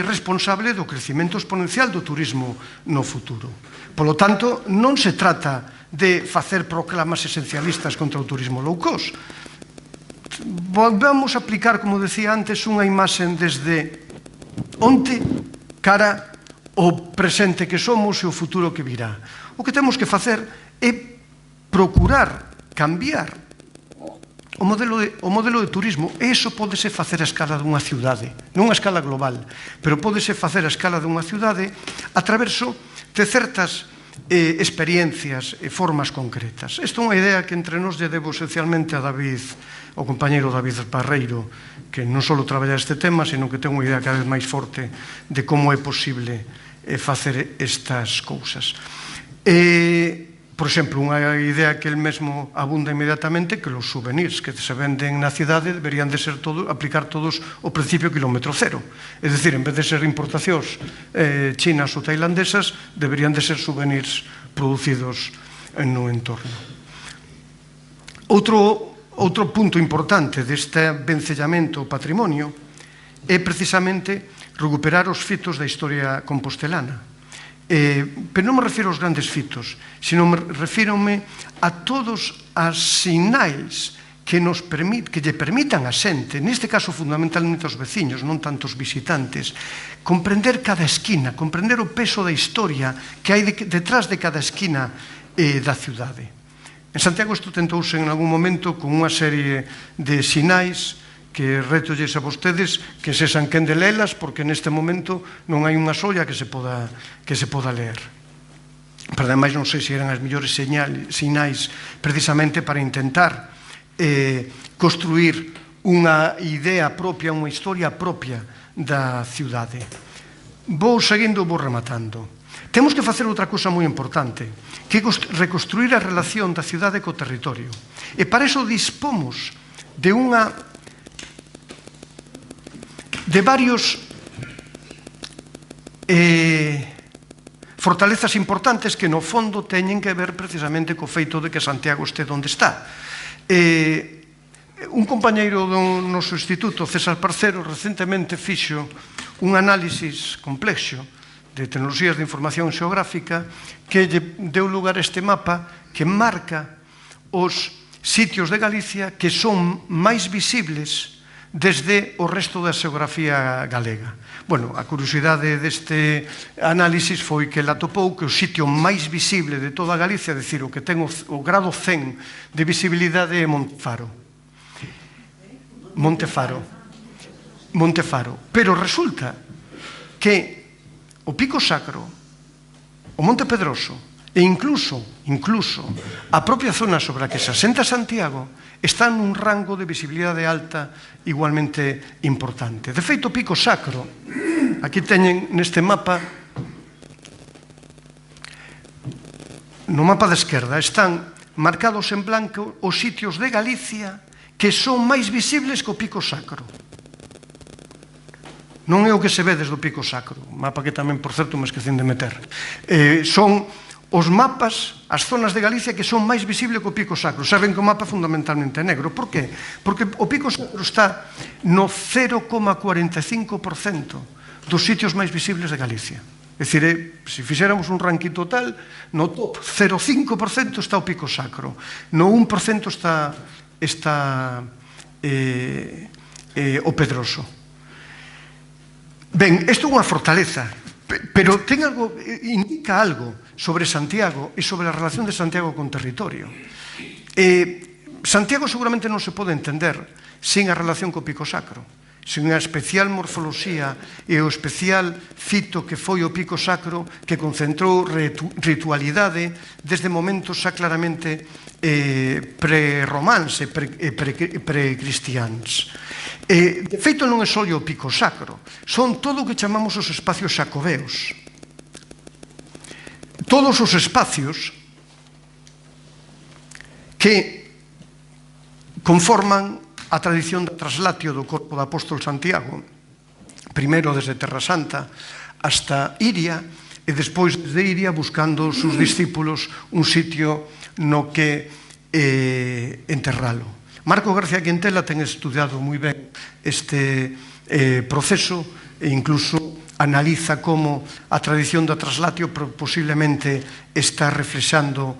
Speaker 4: responsable do crecimento exponencial do turismo no futuro. Polo tanto, non se trata de facer proclamas esencialistas contra o turismo low cost. Vamos a aplicar, como decía antes, unha imaxe desde onte cara ao presente que somos e o futuro que virá. O que temos que facer é procurar cambiar o modelo de turismo, e iso pódese facer a escala dunha cidade, non a escala global, pero pódese facer a escala dunha cidade a través de certas experiencias e formas concretas. Esta é unha idea que entre nós lle debo esencialmente a David, o compañeiro David Barreiro, que non só traballa este tema, sino que ten unha idea cada vez máis forte de como é posible facer estas cousas. Por exemplo, unha idea que el mesmo abunda inmediatamente, que os souvenirs que se venden na cidade deberían de ser aplicar todos o principio kilómetro cero. É dicir, en vez de ser importacións chinas ou tailandesas, deberían de ser souvenirs producidos no entorno. Outro punto importante deste vencellamento ao patrimonio é precisamente recuperar os fitos da historia compostelana. Pero non me refiro aos grandes fitos, sino refírome a todos as sinais que lle permitan a xente, neste caso fundamentalmente aos veciños, non tanto os visitantes, comprender cada esquina, comprender o peso da historia que hai detrás de cada esquina da cidade. En Santiago isto tentouse en algún momento con unha serie de sinais que retolles a vostedes que sexan quen de lelas, porque neste momento non hai unha solla que se poda ler. Pero ademais non sei se eran as mellores sinais precisamente para intentar construir unha idea propia, unha historia propia da cidade. Vou seguindo, vou rematando. Temos que facer outra cousa moi importante, que é reconstruir a relación da cidade co territorio. E para iso dispomos de varios fortalezas importantes que no fondo teñen que ver precisamente co feito de que Santiago este onde está. Un compañeiro do noso instituto, César Parcero, recentemente fixo un análisis complexo de tecnoloxías de información xeográfica que deu lugar a este mapa que marca os sitios de Galicia que son máis visibles desde o resto da xeografía galega. Bueno, a curiosidade deste análisis foi que ela atopou que o sitio máis visible de toda Galicia, é dicir, o que ten o grado 100 de visibilidade é Montefaro. Pero resulta que o Pico Sacro, o Monte Pedroso e incluso a propia zona sobre a que se asenta Santiago está nun rango de visibilidade alta igualmente importante. De feito, o Pico Sacro, aquí teñen neste mapa, no mapa da esquerda, están marcados en blanco os sitios de Galicia que son máis visibles que o Pico Sacro. Non é o que se ve desde o Pico Sacro, mapa que tamén, por certo, me esquecín de meter. Son os mapas, as zonas de Galicia que son máis visibles que o Pico Sacro. Saben que o mapa fundamentalmente é negro. Por qué? Porque o Pico Sacro está no 0,45% dos sitios máis visibles de Galicia. É dicir, se fixéramos un ranking total, no top 0,5% está o Pico Sacro. No 1% está o Pedroso. Ben, isto é unha fortaleza, pero ten algo, indica algo sobre Santiago e sobre a relación de Santiago con territorio. Santiago seguramente non se pode entender sin a relación co Pico Sacro, sin a especial morfoloxía e o especial fito que foi o Pico Sacro, que concentrou ritualidade desde momentos xa claramente pre-románs e pre-cristiáns. De feito, non é só o Pico Sacro, son todo o que chamamos os espacios xacobeos. Todos os espacios que conforman a tradición da traslatio do corpo do apóstolo Santiago, primeiro desde Terra Santa hasta Iria, e despois desde Iria buscando os seus discípulos un sitio no que enterralo. Marco García Quintela ten estudiado moi ben este proceso e incluso analiza como a tradición da traslatio posiblemente está reflexando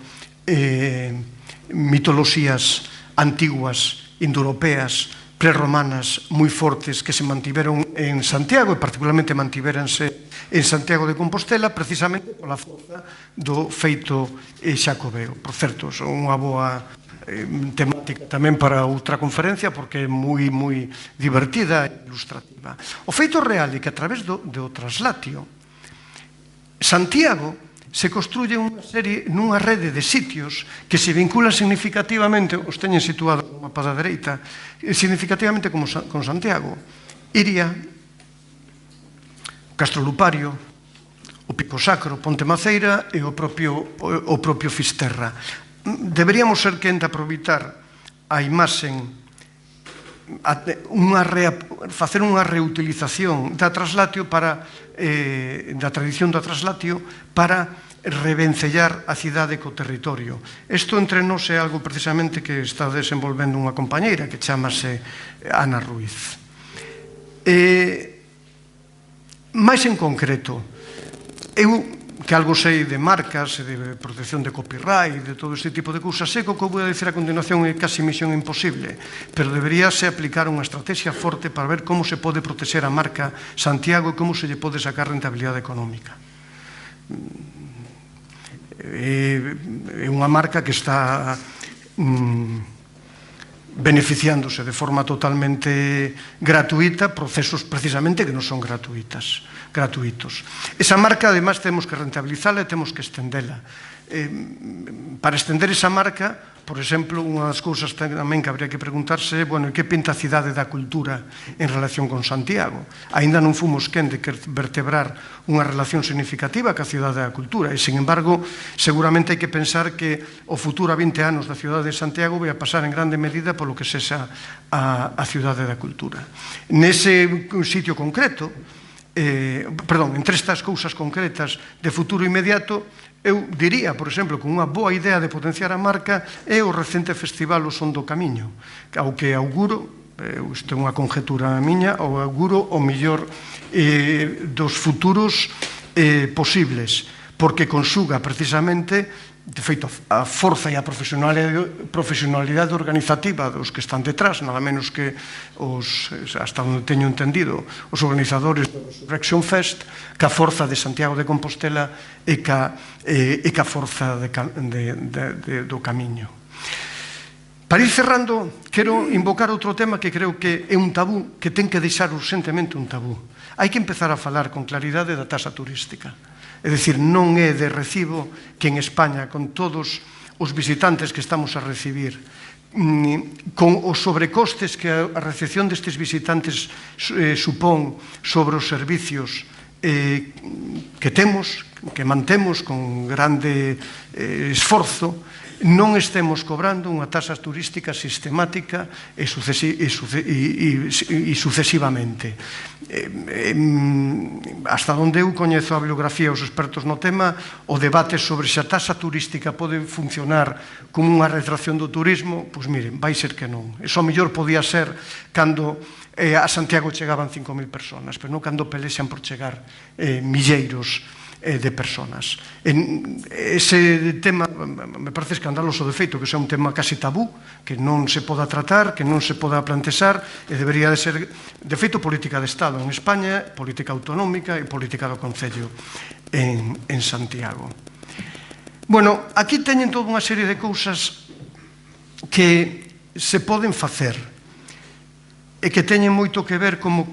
Speaker 4: mitoloxías antiguas, indoeuropeas, prerromanas moi fortes que se mantiveron en Santiago e particularmente mantiveranse en Santiago de Compostela precisamente pola forza do feito xacobeo. Por certo, son unha boa temática tamén para outra conferencia porque é moi divertida e ilustrativa. O feito real é que a través do traslatio Santiago se construye nunha rede de sitios que se vinculan significativamente, os teñen situados no mapa da dereita, significativamente con Santiago. Iria, Castro Lupario, o Pico Sacro, Ponte Maceira e o propio Fisterra. Deberíamos ser quen de aproveitar a imaxen, facer unha reutilización da traslatio da tradición da traslatio para revencellar a cidade co territorio. Isto entre nós é algo precisamente que está desenvolvendo unha compañeira que chamase Ana Ruiz. Mais en concreto, eu que algo sei de marcas e de protección de copyright, de todo este tipo de cousas, sei que o que vou dicir a continuación é casi misión imposible, pero deberíase aplicar unha estrategia forte para ver como se pode protexer a marca Santiago e como se lle pode sacar rentabilidade económica. É unha marca que está beneficiándose de forma totalmente gratuita procesos precisamente que non son gratuitos. Esa marca, además, temos que rentabilizala e temos que estendela. Para estender esa marca, por exemplo, unha das cousas tamén que habría que preguntarse é, bueno, que pinta a cidade da cultura en relación con Santiago? Aínda non fomos quen de vertebrar unha relación significativa ca cidade da cultura e, sin embargo, seguramente hai que pensar que o futuro a 20 anos da cidade de Santiago vai a pasar en grande medida polo que sexa a cidade da cultura. Nese sitio concreto, entre estas cousas concretas de futuro inmediato, eu diría, por exemplo, que unha boa idea de potenciar a marca é o recente festival O Son do Camiño, ao que auguro, isto é unha conjetura miña, ou auguro o mellor dos futuros posibles, porque conxuga precisamente, de feito, a forza e a profesionalidade organizativa dos que están detrás, nada menos que hasta onde teño entendido, os organizadores do Resurrection Fest, ca forza de Santiago de Compostela e ca forza do Camiño. Para ir cerrando, quero invocar outro tema que creo que é un tabú, que ten que deixar urgentemente un tabú. Hai que empezar a falar con claridade da taxa turística. É dicir, non é de recibo que en España, con todos os visitantes que estamos a recibir, con os sobrecostes que a recepción destes visitantes supón sobre os servicios que temos, que mantemos con grande esforzo, non estemos cobrando unha taxa turística sistemática e sucesivamente. Hasta onde eu coñezo a bibliografía e os expertos no tema, o debate sobre se a taxa turística pode funcionar como unha retracción do turismo, pois miren, vai ser que non. Eso mellor podía ser cando a Santiago chegaban 5.000 personas, pero non cando pelexan por chegar milleiros de personas. Ese tema me parece escandaloso de feito, que sea un tema casi tabú, que non se poda tratar, que non se poda plantexar, e debería de ser, de feito, política de Estado en España, política autonómica e política do Concello en Santiago. Bueno, aquí teñen toda unha serie de cousas que se poden facer e que teñen moito que ver como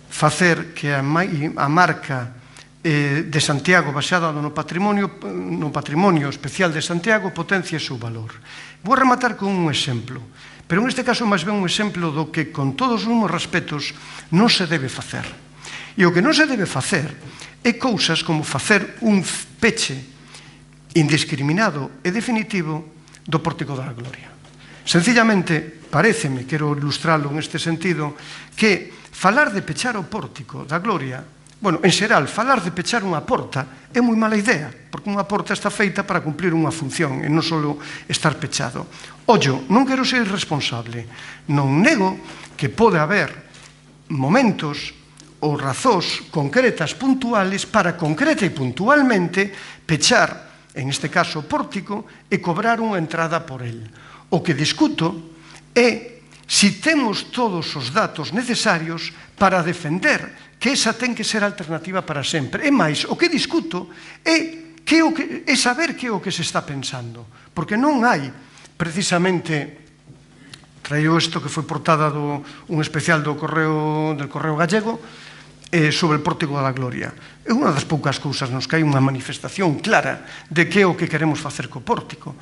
Speaker 4: facer que a marca de Santiago baseada no patrimonio especial de Santiago potencie o seu valor. Vou rematar con un exemplo, pero neste caso máis ben un exemplo do que con todos os meus respetos non se debe facer. E o que non se debe facer é cousas como facer un peche indiscriminado e definitivo do Pórtico da Gloria. Sencillamente, paréceme, quero ilustralo neste sentido, que falar de pechar o Pórtico da Gloria, bueno, en xeral, falar de pechar unha porta é moi mala idea, porque unha porta está feita para cumplir unha función e non só estar pechado. Ollo, non quero ser irresponsable, non nego que pode haber momentos ou razóns concretas, puntuales, para concreta e puntualmente pechar, en este caso o pórtico, e cobrar unha entrada por el. O que discuto é se temos todos os datos necesarios para defender que esa ten que ser alternativa para sempre. E máis, o que discuto é saber que é o que se está pensando, porque non hai precisamente, traio isto que foi portada un especial del Correo Gallego sobre el Pórtico da Gloria. É unha das poucas cousas nos que hai unha manifestación clara de que é o que queremos facer co Pórtico.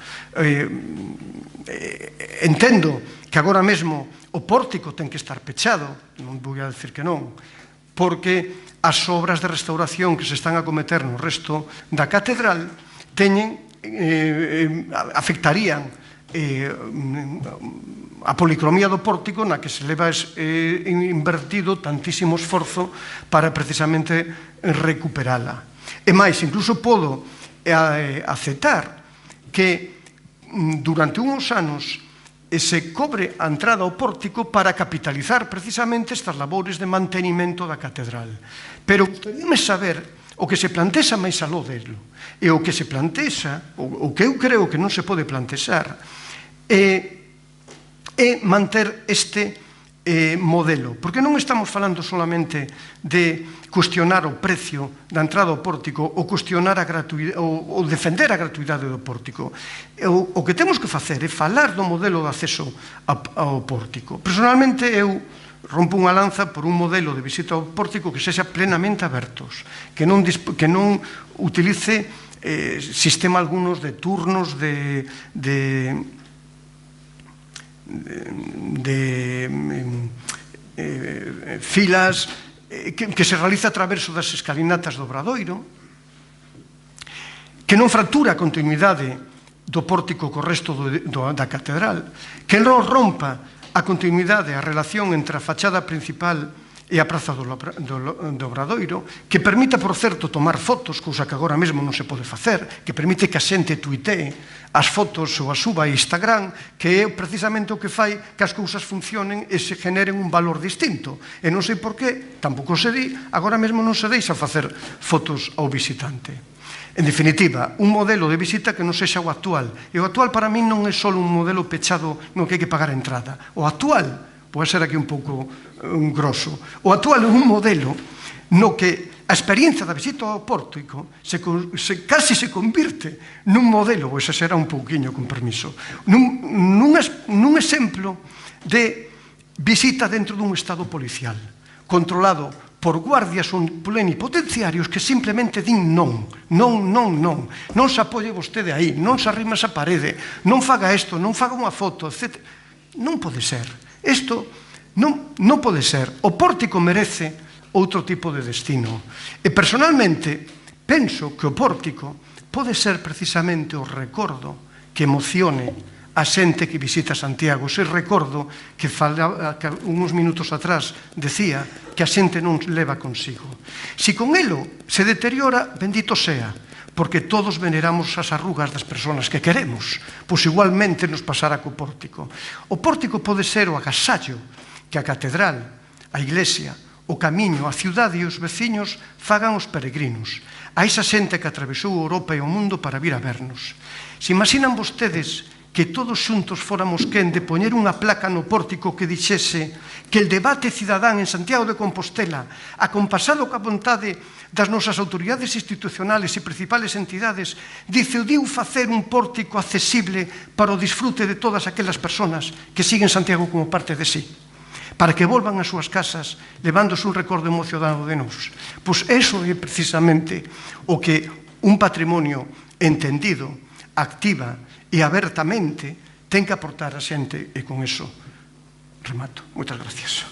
Speaker 4: Entendo que agora mesmo o Pórtico ten que estar pechado, non vou a decir que non, porque as obras de restauración que se están a cometer no resto da catedral afectarían a policromía do pórtico na que se leva invertido tantísimo esforzo para precisamente recuperala. E máis, incluso podo aceptar que durante uns anos se cobre a entrada ao pórtico para capitalizar precisamente estas labores de mantenimento da catedral. Pero gustaríame saber o que se plantexa máis aló delo, e o que se plantexa, o que eu creo que non se pode plantexar, é manter este modelo, porque non estamos falando solamente de cuestionar o precio da entrada ao pórtico ou cuestionar ou defender a gratuidade do pórtico. O que temos que facer é falar do modelo de acceso ao pórtico. Personalmente, eu rompo unha lanza por un modelo de visita ao pórtico que sexa plenamente abertos, que non utilice sistema algunos de turnos de filas que se realiza a traverso das escalinatas do Obradoiro, que non fractura a continuidade do pórtico co resto da catedral, que non rompa a continuidade, a relación entre a fachada principal e a praza do Obradoiro, que permita, por certo, tomar fotos, cousa que agora mesmo non se pode facer, que permite que a xente tuitee as fotos ou a suba a Instagram, que é precisamente o que fai que as cousas funcionen e se generen un valor distinto. E non sei por qué, tampouco se di, agora mesmo non se deixa facer fotos ao visitante. En definitiva, un modelo de visita que non sexa o actual. E o actual para min non é só un modelo pechado no que hai que pagar a entrada. O actual, pode ser aquí un pouco grosso, o actual é un modelo no que a experiencia da visita ao pórtico casi se convirte nun modelo, ou ese será un pouquiño, con permiso, nun exemplo de visita dentro dun estado policial, controlado por guardias plenipotenciarios que simplemente din non, non se apoie vostede aí, non se arrima esa parede, non faga isto, non faga unha foto, etc. Non pode ser. Isto non pode ser. O pórtico merece outro tipo de destino. E personalmente penso que o pórtico pode ser precisamente o recordo que emocione a xente que visita Santiago. Ese recordo que uns minutos atrás decía que a xente non leva consigo. Si con elo se deteriora, bendito sea, porque todos veneramos as arrugas das persoas que queremos, pois igualmente nos pasará co pórtico. O pórtico pode ser o agasallo que a catedral, a iglesia, o camiño, a cidade e os veciños fagan os peregrinos, a esa xente que atravesou Europa e o mundo para vir a vernos. Se imaginan vostedes que todos xuntos fóramos quen de poñer unha placa no pórtico que dixese que el debate cidadán en Santiago de Compostela, acompasado coa vontade das nosas autoridades institucionales e principales entidades, decidiu facer un pórtico accesible para o disfrute de todas aquelas persoas que siguen Santiago como parte de sí, para que volvan ás súas casas levándose un recordo emocionado de nós. Pois eso é precisamente o que un patrimonio entendido, activa e abertamente ten que aportar a xente, e con eso remato. Moitas gracias.